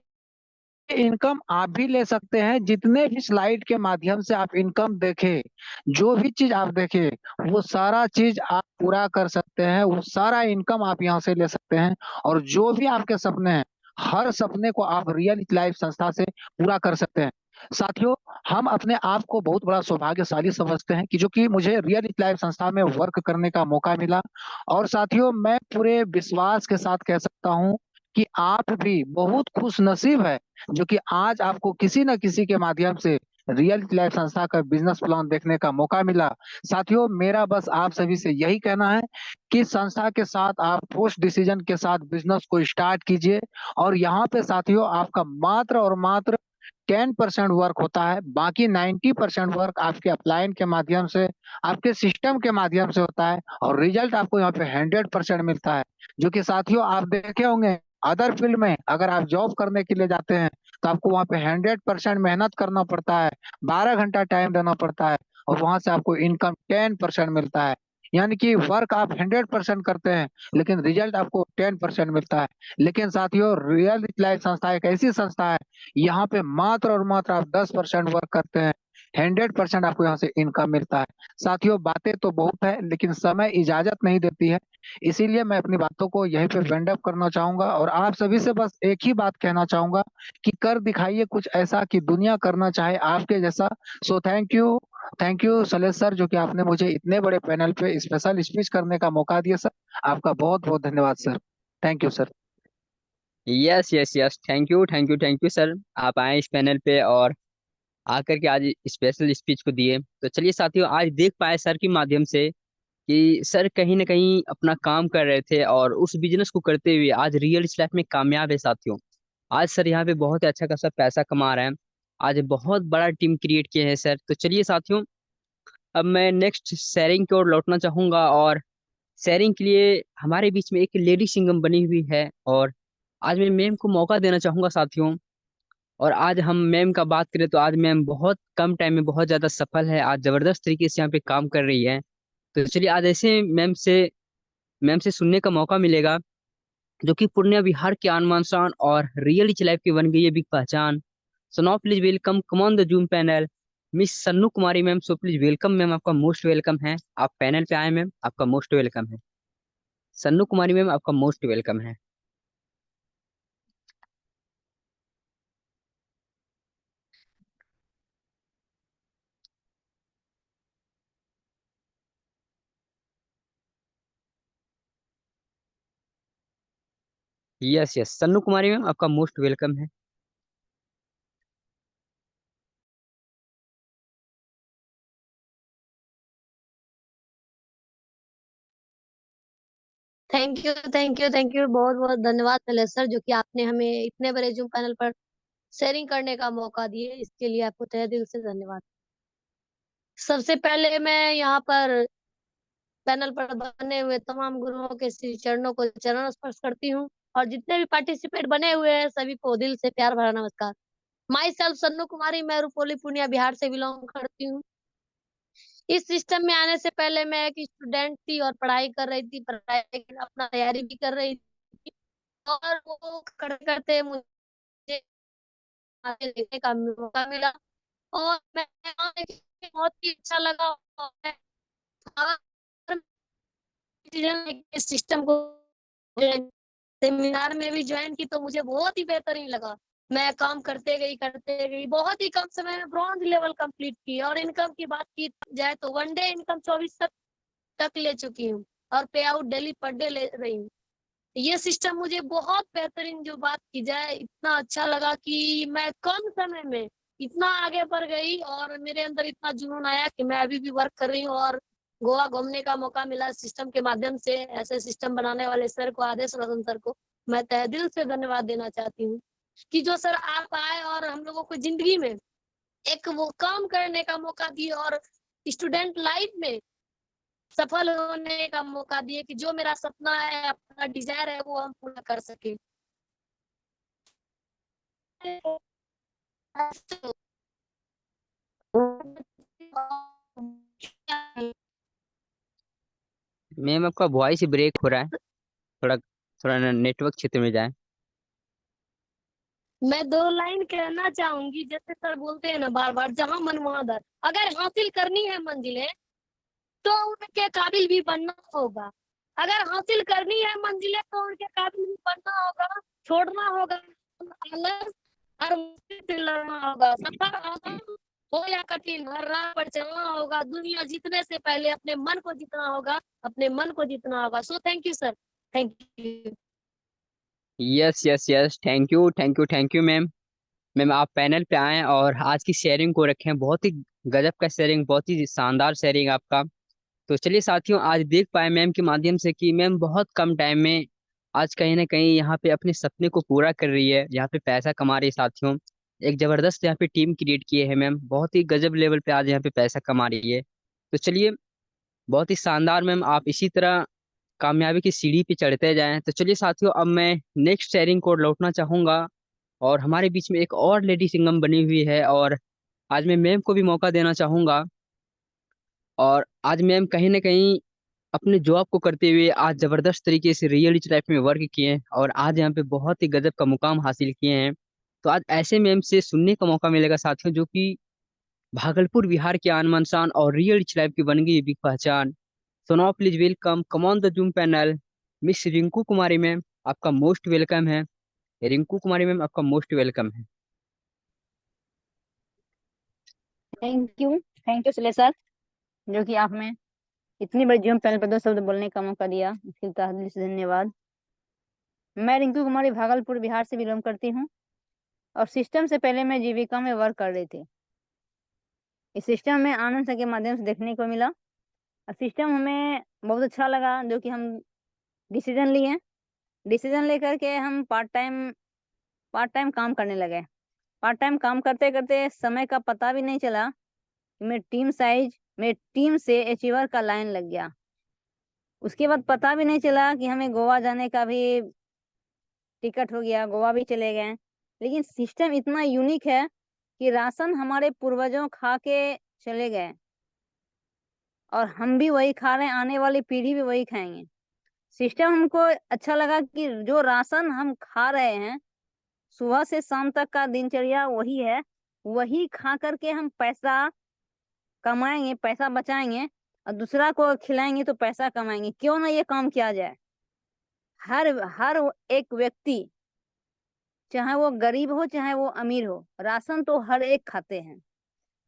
इनकम आप भी ले सकते हैं। जितने भी स्लाइड के माध्यम से आप इनकम देखें, जो भी चीज आप देखें, वो सारा चीज आप पूरा कर सकते हैं, वो सारा इनकम आप यहाँ से ले सकते हैं। और जो भी आपके सपने हैं, हर सपने को आप रियल लाइफ संस्था से पूरा कर सकते हैं। साथियों, हम अपने आप को बहुत बड़ा सौभाग्यशाली समझते हैं कि जो कि मुझे रियल लाइफ संस्था में वर्क करने का मौका मिला। और साथियों, मैं पूरे विश्वास के साथ कह सकता हूँ कि आप भी बहुत खुश नसीब है जो कि आज आपको किसी न किसी के माध्यम से रियल लाइफ संस्था का बिजनेस प्लान देखने का मौका मिला। साथियों, मेरा बस आप सभी से यही कहना है कि संस्था के साथ आप पोस्ट डिसीजन के साथ बिजनेस को स्टार्ट कीजिए। और यहाँ पे साथियों, आपका मात्र और मात्र 10% वर्क होता है, बाकी 90% वर्क आपके अपलाइन के माध्यम से, आपके सिस्टम के माध्यम से होता है। और रिजल्ट आपको यहाँ पे 100% मिलता है। जो कि साथियों, आप देखे होंगे अदर फील्ड में अगर आप जॉब करने के लिए जाते हैं तो आपको वहाँ पे 100% मेहनत करना पड़ता है, 12 घंटा टाइम देना पड़ता है, और वहां से आपको इनकम 10% मिलता है। यानी कि वर्क आप 100% करते हैं लेकिन रिजल्ट आपको 10% मिलता है। लेकिन साथियों, रियल लाइफ संस्था एक ऐसी संस्था है, यहाँ पे मात्र और मात्र आप 10% वर्क करते हैं, 100% आपको यहाँ से इनकम मिलता है। साथियों, बातें तो बहुत है लेकिन समय इजाजत नहीं देती है। इसीलिए मैं अपनी बातों को यहीं पे वेंड अप करना चाहूंगा और आप सभी से बस एक ही बात कहना चाहूंगा कि कर दिखाइए कुछ ऐसा कि दुनिया करना चाहे आपके जैसा। So thank you Shailesh sir, जो कि आपने मुझे इतने बड़े पैनल पे स्पेशल स्पीच करने का मौका दिया सर। आपका बहुत बहुत धन्यवाद sir. Thank you sir. Yes yes yes, thank you thank you thank you sir. आप आए इस पैनल पे और आकर के आज स्पेशल स्पीच को दिए। तो चलिए साथियों, आज देख पाए सर के माध्यम से कि सर कहीं ना कहीं अपना काम कर रहे थे और उस बिजनेस को करते हुए आज रियल लाइफ में कामयाब है साथियों। आज सर यहाँ पे बहुत अच्छा खासा पैसा कमा रहे हैं। आज बहुत बड़ा टीम क्रिएट किए हैं सर। तो चलिए साथियों, अब मैं नेक्स्ट शेयरिंग की ओर लौटना चाहूंगा। और शेयरिंग के लिए हमारे बीच में एक लेडी सिंगम बनी हुई है और आज मैं मैम को मौका देना चाहूंगा साथियों। और आज हम मैम का बात करें तो आज मैम बहुत कम टाइम में बहुत ज्यादा सफल है, आज जबरदस्त तरीके से यहाँ पे काम कर रही है। तो चलिए आज ऐसे मैम से सुनने का मौका मिलेगा जो कि पूर्णिया बिहार की आन बान शान और रियल लाइफ की बन गई है बिग पहचान। So now please welcome, come on the zoom panel, miss Sannu Kumari ma'am. So please welcome ma'am, आपका मोस्ट वेलकम है। आप पैनल पे आए मैम, आपका मोस्ट वेलकम है। सन्नू कुमारी मैम, आपका मोस्ट वेलकम है। यस यस, सन्नू कुमारी मैम, आपका मोस्ट वेलकम है। Thank you thank you thank you, बहुत बहुत धन्यवाद शैलेश सर, जो कि आपने हमें इतने बड़े जूम पैनल पर शेयरिंग करने का मौका दिए, इसके लिए आपको तहे दिल से धन्यवाद। सबसे पहले मैं यहाँ पर पैनल पर बने हुए तमाम गुरुओं के श्री चरणों को चरण स्पर्श करती हूँ, और जितने भी पार्टिसिपेट बने हुए हैं सभी को दिल से प्यार भरा नमस्कार। माई सेल्फ सन्नू कुमारी, मैं रुपोली पूर्णिया बिहार से बिलोंग करती हूँ। इस सिस्टम में आने से पहले मैं एक स्टूडेंट थी और पढ़ाई कर रही थी, पढ़ाई अपना तैयारी भी कर रही थी, और वो करते करते मुझे आगे लिखने का मौका मिला। और मैं आने के बहुत ही अच्छा लगा। और मैं सिस्टम को सेमिनार में भी ज्वाइन की तो मुझे बहुत ही बेहतरीन लगा। मैं काम करते गई बहुत ही कम समय में ब्रॉन्ज लेवल कंप्लीट की। और इनकम की बात की जाए तो वन डे इनकम 24 तक ले चुकी हूँ, और पे आउट डेली पर डे ले रही हूँ। ये सिस्टम मुझे बहुत बेहतरीन, जो बात की जाए, इतना अच्छा लगा कि मैं कम समय में इतना आगे बढ़ गई, और मेरे अंदर इतना जुनून आया कि मैं अभी भी वर्क कर रही हूँ। और गोवा घूमने का मौका मिला सिस्टम के माध्यम से। ऐसे सिस्टम बनाने वाले सर को, आदेश रोशन सर को मैं तहे दिल से धन्यवाद देना चाहती हूँ कि जो सर आप आए और हम लोगों को जिंदगी में एक वो काम करने का मौका दिए, और स्टूडेंट लाइफ में सफल होने का मौका दिए कि जो मेरा सपना है, अपना डिजायर है, वो हम पूरा कर सके। मैम आपका वॉइस ब्रेक हो रहा है, थोड़ा थोड़ा नेटवर्क क्षेत्र में जाए। मैं दो लाइन कहना चाहूंगी, जैसे सर बोलते हैं ना बार बार, जहां मन वहां दर। अगर हासिल करनी है मंजिलें तो उनके काबिल भी बनना होगा। अगर हासिल करनी है मंजिलें तो उनके काबिल भी बनना होगा। छोड़ना होगा आलस, हर मुश्किल से लड़ना होगा। सफर आसान हो या कठिन, हर राह पर चलना होगा। दुनिया जीतने से पहले अपने मन को जीतना होगा, अपने मन को जीतना होगा। So thank you sir, thank you. Yes yes yes, thank you thank you thank you ma'am. Ma'am आप पैनल पे आए और आज की शेयरिंग को रखें, बहुत ही गजब का शेयरिंग, बहुत ही शानदार शेयरिंग आपका। तो चलिए साथियों, आज देख पाए मैम के माध्यम से कि मैम बहुत कम टाइम में आज कहीं ना कहीं यहाँ पे अपने सपने को पूरा कर रही है, यहाँ पे पैसा कमा रही है साथियों। एक जबरदस्त यहाँ पे टीम क्रिएट किए है मैम, बहुत ही गजब लेवल पे आज यहाँ पे पैसा कमा रही है। तो चलिए, बहुत ही शानदार मैम, आप इसी तरह कामयाबी की सीढ़ी पे चढ़ते जाएं। तो चलिए साथियों, अब मैं नेक्स्ट शेयरिंग को लौटना चाहूंगा। और हमारे बीच में एक और लेडी सिंगम बनी हुई है, और आज मैं मैम को भी मौका देना चाहूंगा। और आज मैम कहीं ना कहीं अपने जॉब को करते हुए आज जबरदस्त तरीके से रियलिटी लाइफ में वर्क किए हैं, और आज यहाँ पे बहुत ही गजब का मुकाम हासिल किए हैं। तो आज ऐसे मैम से सुनने का मौका मिलेगा साथियों, जो कि भागलपुर बिहार के आन बान शान और रियलिटी लाइफ की बन गई बिग पहचान। So now please welcome, come on the zoom panel, miss Rinku Kumari ma'am, आपका मोस्ट वेलकम है। रिंकू कुमारी मैम, आपका मोस्ट वेलकम है। थैंक यू सुले सर, जो कि आपने इतनी बड़ी जीवन पैनल पर दो शब्द बोलने का मौका दिया, इसके लिए तहे दिल से धन्यवाद। मैं रिंकू कुमारी भागलपुर बिहार से बिलोंग करती हूँ, और सिस्टम से पहले मैं जीविका में वर्क कर रही थी। इस सिस्टम में आनंद सर के माध्यम से देखने को मिला, और सिस्टम हमें बहुत अच्छा लगा, जो कि हम डिसीजन लिए। डिसीजन लेकर के हम पार्ट टाइम काम करने लगे। पार्ट टाइम काम करते करते समय का पता भी नहीं चला कि मेरी टीम से अचीवर का लाइन लग गया। उसके बाद पता भी नहीं चला कि हमें गोवा जाने का भी टिकट हो गया, गोवा भी चले गए। लेकिन सिस्टम इतना यूनिक है कि राशन हमारे पूर्वजों खा के चले गए, और हम भी वही खा रहे हैं, आने वाली पीढ़ी भी वही खाएंगे। सिस्टम हमको अच्छा लगा कि जो राशन हम खा रहे हैं, सुबह से शाम तक का दिनचर्या वही है, वही खा करके हम पैसा कमाएंगे, पैसा बचाएंगे, और दूसरा को खिलाएंगे तो पैसा कमाएंगे। क्यों ना ये काम किया जाए। हर हर एक व्यक्ति, चाहे वो गरीब हो चाहे वो अमीर हो, राशन तो हर एक खाते हैं।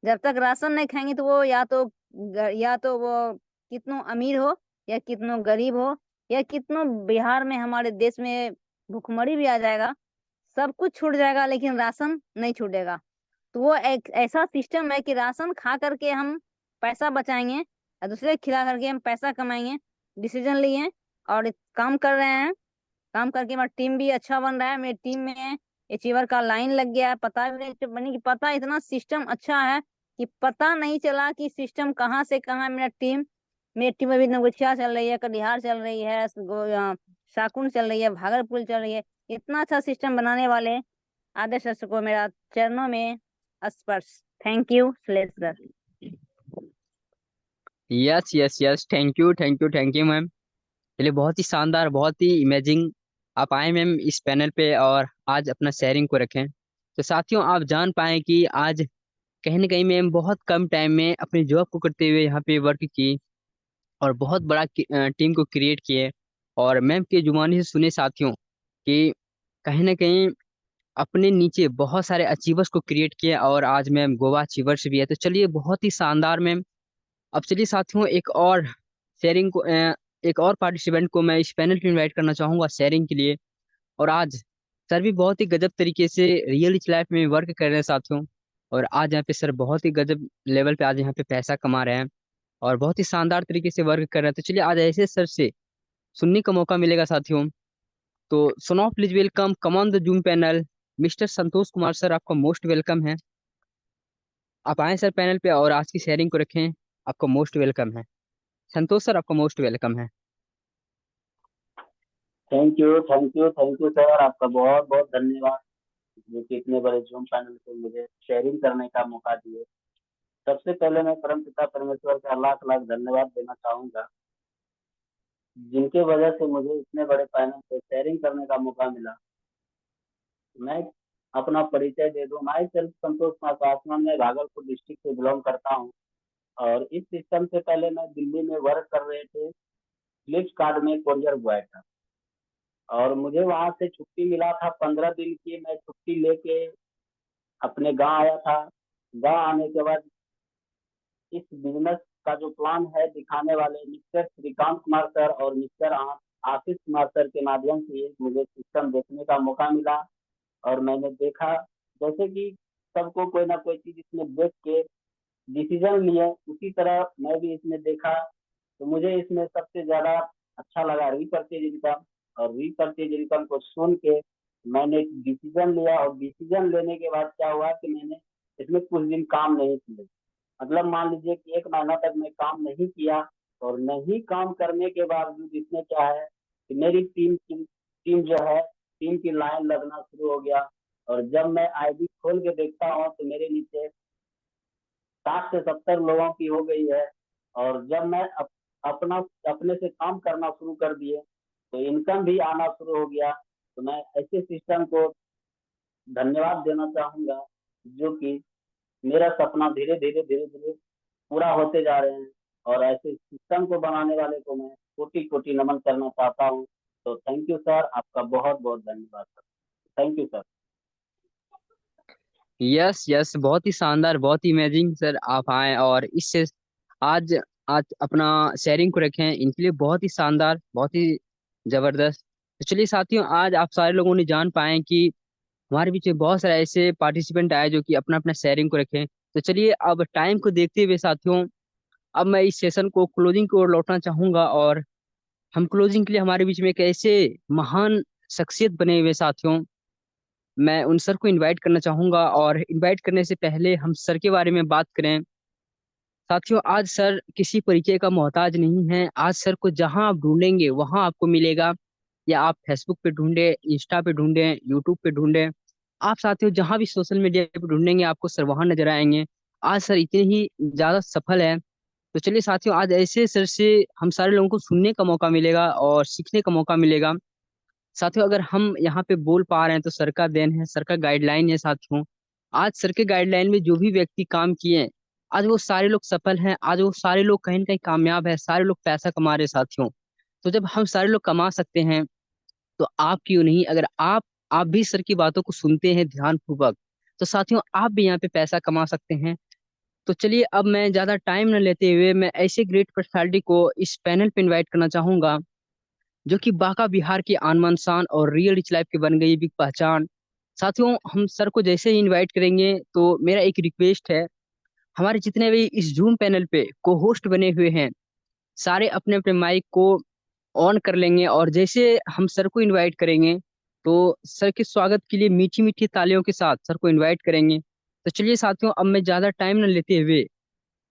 जब तक राशन नहीं खाएंगे तो वो या तो वो कितनों अमीर हो या कितनों गरीब हो, या कितनों बिहार में, हमारे देश में भुखमरी भी आ जाएगा, सब कुछ छूट जाएगा, लेकिन राशन नहीं छूटेगा। तो वो एक ऐसा सिस्टम है कि राशन खा करके हम पैसा बचाएंगे, और दूसरे को खिला करके हम पैसा कमाएंगे। डिसीजन लिए और काम कर रहे हैं। काम करके हमारा टीम भी अच्छा बन रहा है। मेरी टीम में अचीवर का लाइन लग गया है। पता भी नहीं बनी कि पता, इतना सिस्टम अच्छा है कि पता नहीं चला कि सिस्टम कहाँ से कहाँ है। मेरी टीम में भी नगुचिया चल रही है, कटिहार चल रही है, शाकुन चल रही है, भागलपुर चल रही है। इतना अच्छा सिस्टम बनाने वाले आदेश सर को मेरा चरणों में स्पर्श। Thank you Sulesh sir. Yes yes yes, thank you ma'am. चलिए, बहुत ही शानदार, बहुत ही इमेजिंग आप आए मैम इस पैनल पे और आज अपना शेयरिंग को रखें। तो साथियों, आप जान पाए कि आज कहीं ना कहीं मैम बहुत कम टाइम में अपनी जॉब को करते हुए यहाँ पे वर्क की और बहुत बड़ा टीम को क्रिएट किए। और मैम के जुबानी से सुने साथियों कि कहीं ना कहीं अपने नीचे बहुत सारे अचीवर्स को क्रिएट किए और आज मैम गोवा अचीवर्स भी है। तो चलिए बहुत ही शानदार मैम। अब चलिए साथियों शेयरिंग को एक और पार्टिसिपेंट को मैं इस पैनल पे इनवाइट करना चाहूंगा शेयरिंग के लिए। और आज सर भी बहुत ही गजब तरीके से रियल लाइफ में वर्क कर रहे हैं साथियों। और आज यहाँ पे सर बहुत ही गजब लेवल पे आज यहाँ पे पैसा कमा रहे हैं और बहुत ही शानदार तरीके से वर्क कर रहे हैं। तो चलिए आज ऐसे सर से सुनने का मौका मिलेगा साथियों। तो सुनो please welcome come on the zoom panel mister Santosh Kumar sir, आपका मोस्ट वेलकम है। आप आए सर पैनल पे और आज की शेयरिंग को रखें। आपका मोस्ट वेलकम है संतोष सर, आपका मोस्ट वेलकम है। Thank you thank you thank you sir, आपका बहुत बहुत धन्यवाद जो कि इतने बड़े जूम पैनल पे मुझे शेयरिंग करने का मौका दिए। सबसे पहले मैं परम पिता परमेश्वर का लाख लाख धन्यवाद देना चाहूंगा, जिनके वजह से मुझे इतने बड़े पैनल पे शेयरिंग करने का मौका मिला। मैं अपना परिचय दे दूं, माई सेल्फ संतोष कुमार पासवान, मैं भागलपुर डिस्ट्रिक्ट से बिलोंग करता हूँ। और इस सिस्टम से पहले मैं दिल्ली में वर्क कर रहे थे, फ्लिपकार्ट में कोरियर बॉय था। और मुझे वहां से छुट्टी मिला था 15 दिन की। मैं छुट्टी लेके अपने गांव आया था। गांव आने के बाद इस बिजनेस का जो प्लान है दिखाने वाले मिस्टर श्रीकांत कुमार सर और मिस्टर आशीष कुमार सर के माध्यम से मुझे सिस्टम देखने का मौका मिला। और मैंने देखा, जैसे कि सबको कोई ना कोई चीज इसमें देख के डिसीजन लिए, उसी तरह मैं भी इसमें देखा। तो मुझे इसमें सबसे ज्यादा अच्छा लगा रिपर्चेज इनकम। और रिपर्चेज इनकम को सुन के मैंने डिसीजन लिया। और डिसीजन लेने के बाद क्या हुआ कि मैंने इसमें कुछ दिन काम नहीं किए। मतलब मान लीजिए कि 1 महीना तक मैं काम नहीं किया। और नहीं काम करने के बावजूद इसमें क्या है कि मेरी टीम जो है, टीम की लाइन लगना शुरू हो गया। और जब मैं आईडी खोल के देखता हूँ तो मेरे नीचे 60 से 70 लोगों की हो गई है। और जब मैं अपना अपने से काम करना शुरू कर दिए तो इनकम भी आना शुरू हो गया। तो मैं ऐसे सिस्टम को धन्यवाद देना चाहूंगा, जो कि मेरा सपना धीरे धीरे धीरे धीरे पूरा होते जा रहे हैं। और ऐसे सिस्टम को बनाने वाले को मैं कोटि कोटि नमन करना चाहता हूँ। तो थैंक यू सर, आपका बहुत बहुत धन्यवाद sir. Thank you sir. Yes yes, बहुत ही शानदार, बहुत ही इमेजिंग सर आप आए और इससे आज आज अपना शेयरिंग को रखें, इनके लिए बहुत ही शानदार, बहुत ही जबरदस्त। तो चलिए साथियों, आज आप सारे लोगों ने जान पाए कि हमारे बीच में बहुत सारे ऐसे पार्टिसिपेंट आए जो कि अपना अपना शेयरिंग को रखें। तो चलिए अब टाइम को देखते हुए साथियों, अब मैं इस सेशन को क्लोजिंग की ओर लौटना चाहूंगा। और हम क्लोजिंग के लिए हमारे बीच में एक ऐसे महान शख्सियत बने हुए साथियों, मैं उन सर को इनवाइट करना चाहूंगा। और इनवाइट करने से पहले हम सर के बारे में बात करें। साथियों, आज सर किसी परिचय का मोहताज नहीं है। आज सर को जहां आप ढूंढेंगे वहां आपको मिलेगा। या आप फेसबुक पे ढूंढे, इंस्टा पे ढूंढे, यूट्यूब पे ढूंढे, आप साथियों जहां भी सोशल मीडिया पे ढूंढेंगे आपको सर वहां नजर आएंगे। आज सर इतने ही ज्यादा सफल है। तो चलिए साथियों, आज ऐसे सर से हम सारे लोगों को सुनने का मौका मिलेगा और सीखने का मौका मिलेगा। साथियों, अगर हम यहाँ पे बोल पा रहे हैं तो सर का देन है, सर का गाइडलाइन है साथियों। आज सर के गाइडलाइन में जो भी व्यक्ति काम किए हैं, आज वो सारे लोग सफल हैं। आज वो सारे लोग कहीं ना कहीं कामयाब है, सारे लोग पैसा कमा रहे हैं साथियों। तो जब हम सारे लोग कमा सकते हैं तो आप क्यों नहीं? अगर आप भी सर की बातों को सुनते हैं ध्यान पूर्वक, तो साथियों आप भी यहाँ पे पैसा कमा सकते हैं। तो चलिए अब मैं ज्यादा टाइम न लेते हुए मैं ऐसे ग्रेट पर्सनालिटी को इस पैनल पे इनवाइट करना चाहूंगा जो कि बांका बिहार की आन बान शान और रियल रिच लाइफ की बन गई बिग पहचान। साथियों, हम सर को जैसे ही इनवाइट करेंगे तो मेरा एक रिक्वेस्ट है, हमारे जितने भी इस जूम पैनल पे को होस्ट बने हुए हैं, सारे अपने अपने माइक को ऑन कर लेंगे। और जैसे हम सर को इनवाइट करेंगे तो सर के स्वागत के लिए मीठी मीठी तालियों के साथ सर को इनवाइट करेंगे। तो चलिए साथियों, अब मैं ज्यादा टाइम न लेते हुए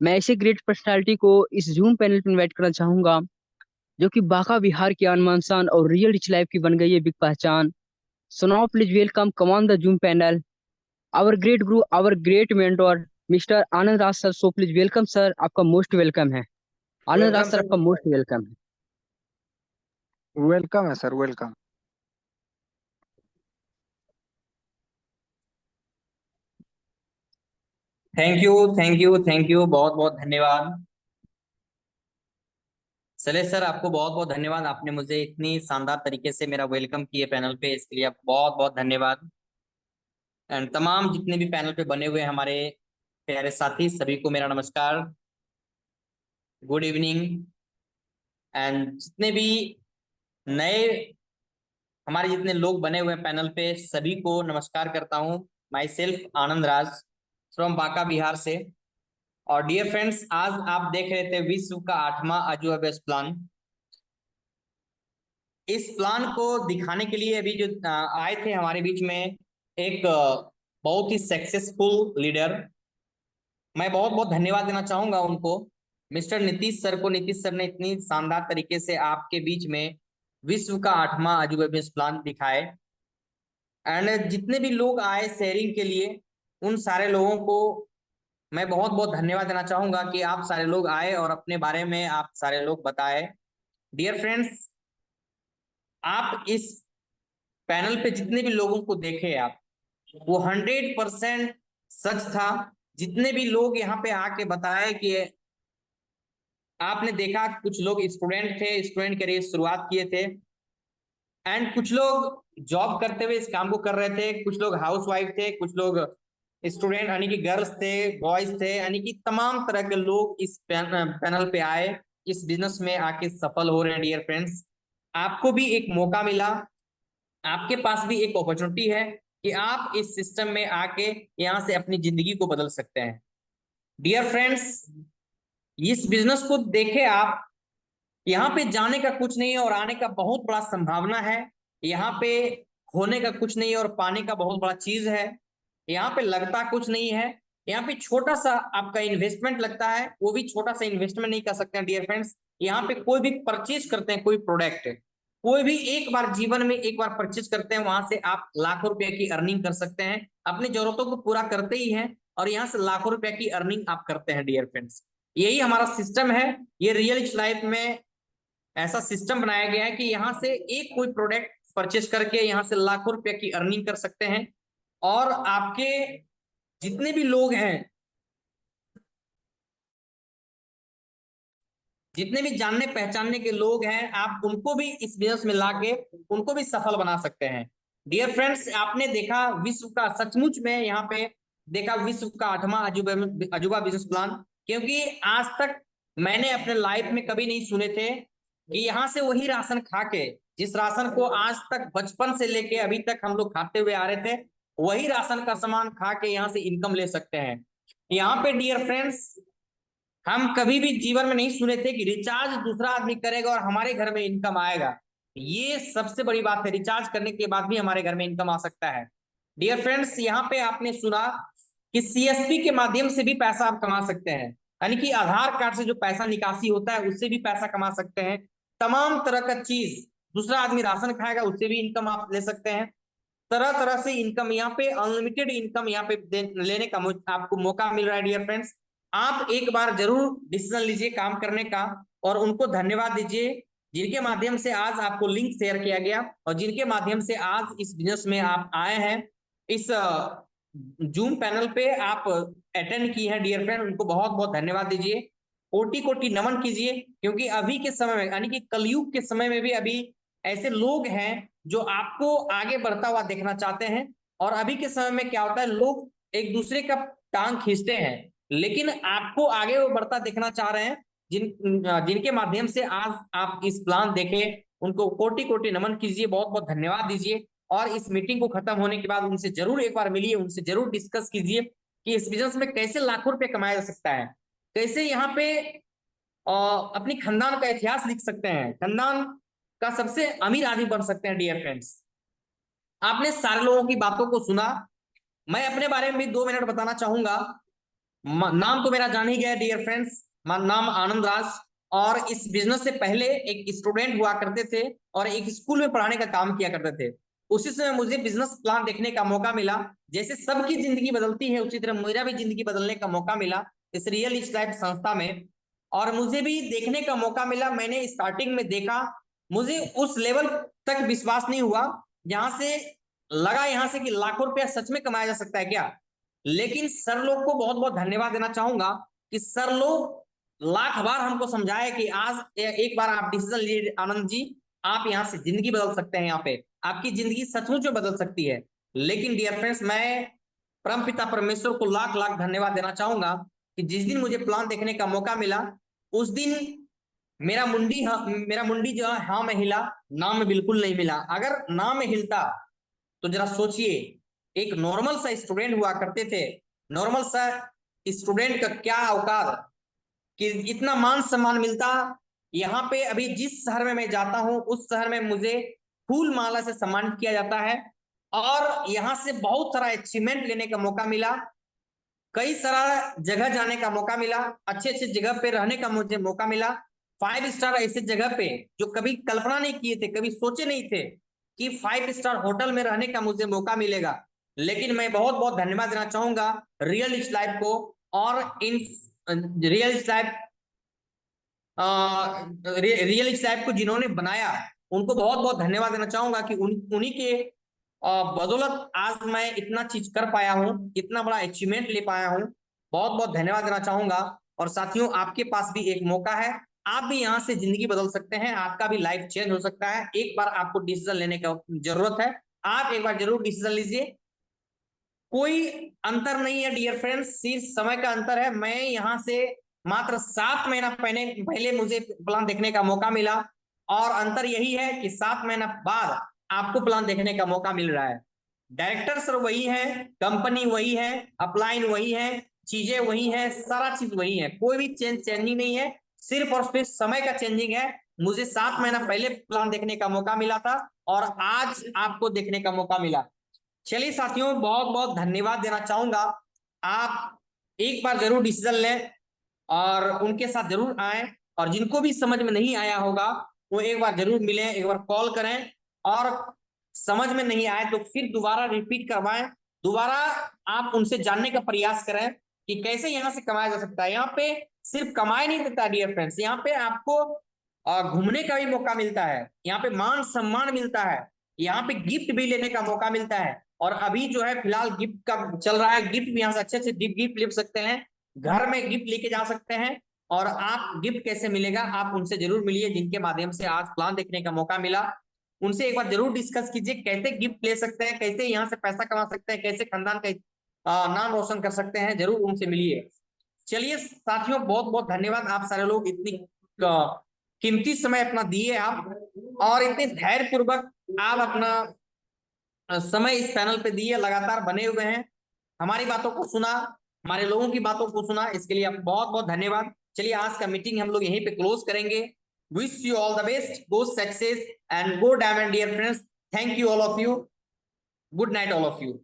मैं ऐसे ग्रेट पर्सनालिटी को इस जूम पैनल पे इनवाइट करना चाहूंगा जो कि बांका बिहार की अनमान शान और रियल रिच लाइफ की बन गई है बिग पहचान। So now please welcome come on the zoom panel our great guru, our great mentor mister Anand Raj sir. So please welcome sir, आपका मोस्ट वेलकम है। Anand Raj welcome sir, sir. आपका मोस्ट वेलकम है। Welcome है sir, welcome. Thank you, thank you, thank you, बहुत बहुत धन्यवाद। Shailesh sir, आपको बहुत बहुत धन्यवाद, आपने मुझे इतनी शानदार तरीके से मेरा वेलकम किए पैनल पे, इसके लिए आपको बहुत बहुत धन्यवाद। एंड तमाम जितने भी पैनल पे बने हुए हमारे प्यारे साथी, सभी को मेरा नमस्कार, गुड इवनिंग। एंड जितने भी नए हमारे जितने लोग बने हुए हैं पैनल पे, सभी को नमस्कार करता हूँ। My self Anand Raj from Banka Bihar से। और डियर फ्रेंड्स, आज आप देख रहे थे विश्व का 8वां अजूबा बेस्ट प्लान। इस प्लान को दिखाने के लिए अभी जो आए थे हमारे बीच में एक बहुत ही सक्सेसफुल लीडर, मैं बहुत बहुत धन्यवाद देना चाहूंगा उनको, मिस्टर नीतीश सर को। नीतीश सर ने इतनी शानदार तरीके से आपके बीच में विश्व का 8वां अजूबा बेस्ट प्लान दिखाए। एंड जितने भी लोग आए शेयरिंग के लिए, उन सारे लोगों को मैं बहुत बहुत धन्यवाद देना चाहूंगा कि आप सारे लोग आए और अपने बारे में आप सारे लोग बताए। डियर फ्रेंड्स, आप इस पैनल पे जितने भी लोगों को देखे आप, वो 100% सच था। जितने भी लोग यहाँ पे आके बताए कि आपने देखा, कुछ लोग स्टूडेंट थे, स्टूडेंट करियर शुरुआत किए थे, एंड कुछ लोग जॉब करते हुए इस काम को कर रहे थे, कुछ लोग हाउस वाइफ थे, कुछ लोग स्टूडेंट यानी कि गर्ल्स थे, बॉयज थे, यानी कि तमाम तरह के लोग इस पैनल पे आए, इस बिजनेस में आके सफल हो रहे हैं। डियर फ्रेंड्स, आपको भी एक मौका मिला, आपके पास भी एक अपॉर्चुनिटी है कि आप इस सिस्टम में आके यहाँ से अपनी जिंदगी को बदल सकते हैं। डियर फ्रेंड्स, इस बिजनेस को देखे आप, यहाँ पे जाने का कुछ नहीं है और आने का बहुत बड़ा संभावना है। यहाँ पे होने का कुछ नहीं है और पाने का बहुत बड़ा चीज है। यहाँ पे लगता कुछ नहीं है, यहाँ पे छोटा सा आपका इन्वेस्टमेंट लगता है, वो भी छोटा सा इन्वेस्टमेंट नहीं कर सकते हैं। डियर फ्रेंड्स, यहाँ पे कोई भी परचेज करते हैं, कोई प्रोडक्ट, कोई भी एक बार जीवन में एक बार परचेज करते हैं, वहां से आप लाखों रुपए की अर्निंग कर सकते हैं, अपनी जरूरतों को पूरा करते ही हैं और यहाँ से लाखों रुपए की अर्निंग आप करते हैं। डियर फ्रेंड्स, यही हमारा सिस्टम है। ये रियल लाइफ में ऐसा सिस्टम बनाया गया है कि यहाँ से एक कोई प्रोडक्ट परचेज करके यहाँ से लाखों रुपए की अर्निंग कर सकते हैं। और आपके जितने भी लोग हैं, जितने भी जानने पहचानने के लोग हैं, आप उनको भी इस बिजनेस में लाके उनको भी सफल बना सकते हैं। डियर फ्रेंड्स, आपने देखा विश्व का, सचमुच में यहाँ पे देखा विश्व का 8वां अजूबा बिजनेस प्लान, क्योंकि आज तक मैंने अपने लाइफ में कभी नहीं सुने थे कि यहाँ से वही राशन खा के, जिस राशन को आज तक बचपन से लेके अभी तक हम लोग खाते हुए आ रहे थे, वही राशन का सामान खा के यहाँ से इनकम ले सकते हैं। यहाँ पे डियर फ्रेंड्स, हम कभी भी जीवन में नहीं सुने थे कि रिचार्ज दूसरा आदमी करेगा और हमारे घर में इनकम आएगा। ये सबसे बड़ी बात है, रिचार्ज करने के बाद भी हमारे घर में इनकम आ सकता है। डियर फ्रेंड्स, यहाँ पे आपने सुना कि सीएसपी के माध्यम से भी पैसा आप कमा सकते हैं, यानी कि आधार कार्ड से जो पैसा निकासी होता है उससे भी पैसा कमा सकते हैं। तमाम तरह का चीज, दूसरा आदमी राशन खाएगा उससे भी इनकम आप ले सकते हैं। तरह तरह से इनकम यहाँ पे, अनलिमिटेड इनकम यहाँ पे लेने का आपको मौका मिल रहा है। डियर फ्रेंड्स, आप एक बार जरूर डिसीजन लीजिए काम करने का और उनको धन्यवाद दीजिए जिनके माध्यम से आज आपको लिंक शेयर किया गया और जिनके माध्यम से आज इस बिजनेस में आप आए हैं, इस जूम पैनल पे आप अटेंड की है। डियर फ्रेंड, उनको बहुत बहुत धन्यवाद दीजिए, कोटि कोटि नमन कीजिए, क्योंकि अभी के समय में यानी कि कलयुग के समय में भी अभी ऐसे लोग हैं जो आपको आगे बढ़ता हुआ देखना चाहते हैं। और अभी के समय में क्या होता है, लोग एक दूसरे का टांग खींचते हैं, लेकिन आपको आगे वो बढ़ता देखना चाह रहे हैं। जिनके माध्यम से आज आप इस प्लान देखे, उनको कोटि कोटि नमन कीजिए, बहुत बहुत धन्यवाद दीजिए। और इस मीटिंग को खत्म होने के बाद उनसे जरूर एक बार मिलिए, उनसे जरूर डिस्कस कीजिए कि इस बिजनेस में कैसे लाखों रुपए कमाया जा सकता है, कैसे यहाँ पे अपनी खानदान का इतिहास लिख सकते हैं, खानदान का सबसे अमीर आदमी बन सकते हैं। डियर फ्रेंड्स, आपने सारे लोगों की बातों को सुना, मैं अपने बारे में भी 2 मिनट बताना चाहूंगा। नाम तो मेरा जान ही गया डियर फ्रेंड्स, नाम आनंद राज, और इस बिजनेस से पहले एक स्टूडेंट हुआ करते थे और एक स्कूल में पढ़ाने का काम किया करते थे। उसी समय मुझे बिजनेस प्लान देखने का मौका मिला। जैसे सबकी जिंदगी बदलती है उसी तरह मेरा भी जिंदगी बदलने का मौका मिला इस रियल लाइफ संस्था में, और मुझे भी देखने का मौका मिला। मैंने स्टार्टिंग में देखा, मुझे उस लेवल तक विश्वास नहीं हुआ जहां से लगा यहाँ से कि लाखों रुपया सच में कमाया जा सकता है क्या। लेकिन सर लोग को बहुत बहुत धन्यवाद देना चाहूंगा कि सर लोग लाख बार हमको समझाए कि आज एक बार आप डिसीजन लीजिए आनंद जी, आप यहाँ से जिंदगी बदल सकते हैं, यहाँ पे आपकी जिंदगी सचमुच में बदल सकती है। लेकिन डियर फ्रेंड्स, मैं परमपिता परमेश्वर को लाख लाख धन्यवाद देना चाहूंगा कि जिस दिन मुझे प्लान देखने का मौका मिला, उस दिन मेरा मुंडी जो है हाँ में हिला, ना में बिल्कुल नहीं मिला। अगर ना में हिलता तो जरा सोचिए, एक नॉर्मल सा स्टूडेंट हुआ करते थे, नॉर्मल सा स्टूडेंट का क्या औकात कि इतना मान सम्मान मिलता। यहाँ पे अभी जिस शहर में मैं जाता हूँ उस शहर में मुझे फूल माला से सम्मानित किया जाता है, और यहाँ से बहुत सारा अचीवमेंट लेने का मौका मिला, कई सारा जगह जाने का मौका मिला, अच्छे अच्छे जगह पे रहने का मुझे मौका मिला, 5 स्टार ऐसे जगह पे जो कभी कल्पना नहीं किए थे, कभी सोचे नहीं थे कि 5 स्टार होटल में रहने का मुझे मौका मिलेगा। लेकिन मैं बहुत बहुत धन्यवाद देना चाहूंगा रियल इज लाइफ को, और in real is life real is life को जिन्होंने बनाया उनको बहुत बहुत धन्यवाद देना चाहूंगा कि उन्हीं के बदौलत आज मैं इतना चीज कर पाया हूँ, इतना बड़ा अचीवमेंट ले पाया हूँ। बहुत बहुत धन्यवाद देना चाहूंगा। और साथियों, आपके पास भी एक मौका है, आप भी यहाँ से जिंदगी बदल सकते हैं, आपका भी लाइफ चेंज हो सकता है। एक बार आपको डिसीजन लेने का जरूरत है, आप एक बार जरूर डिसीजन लीजिए। कोई अंतर नहीं है डियर फ्रेंड्स, सिर्फ समय का अंतर है। मैं यहाँ से मात्र 7 महीना पहले मुझे प्लान देखने का मौका मिला, और अंतर यही है कि 7 महीना बाद आपको प्लान देखने का मौका मिल रहा है। डायरेक्टर सर वही है, कंपनी वही है, अपलाइन वही है, चीजें वही है, सारा चीज वही है, कोई भी चेंजिंग नहीं है, सिर्फ और सिर्फ समय का चेंजिंग है। मुझे 7 महीना पहले प्लान देखने का मौका मिला था और आज आपको देखने का मौका मिला। चलिए साथियों, बहुत बहुत धन्यवाद देना चाहूंगा। आप एक बार जरूर डिसीजन लें और उनके साथ जरूर आए, और जिनको भी समझ में नहीं आया होगा वो एक बार जरूर मिलें, एक बार कॉल करें, और समझ में नहीं आए तो फिर दोबारा रिपीट करवाएं, दोबारा आप उनसे जानने का प्रयास करें कि कैसे यहाँ से कमाया जा सकता है। यहाँ पे सिर्फ कमाए नहीं देता डियर फ्रेंड्स, यहाँ पे आपको घूमने का भी मौका मिलता है, यहाँ पे मान सम्मान मिलता है, यहाँ पे गिफ्ट भी लेने का मौका मिलता है। और अभी जो है फिलहाल गिफ्ट का चल रहा है, गिफ्ट भी यहाँ से अच्छे अच्छे गिफ्ट ले सकते हैं, घर में गिफ्ट लेके जा सकते हैं। और आप गिफ्ट कैसे मिलेगा, आप उनसे जरूर मिलिए जिनके माध्यम से आज प्लान देखने का मौका मिला। उनसे एक बार जरूर डिस्कस कीजिए कैसे गिफ्ट ले सकते हैं, कैसे यहाँ से पैसा कमा सकते हैं, कैसे खानदान का नाम रोशन कर सकते हैं, जरूर उनसे मिलिए। चलिए साथियों, बहुत बहुत धन्यवाद, आप सारे लोग इतनी कीमती समय अपना दिए आप, और इतने धैर्य पूर्वक आप अपना समय इस पैनल पे दिए, लगातार बने हुए हैं, हमारी बातों को सुना, हमारे लोगों की बातों को सुना, इसके लिए आप बहुत बहुत धन्यवाद। चलिए आज का मीटिंग हम लोग यहीं पे क्लोज करेंगे। Wish you all the best, go success and go diamond dear friends. Thank you all of you, good night all of you.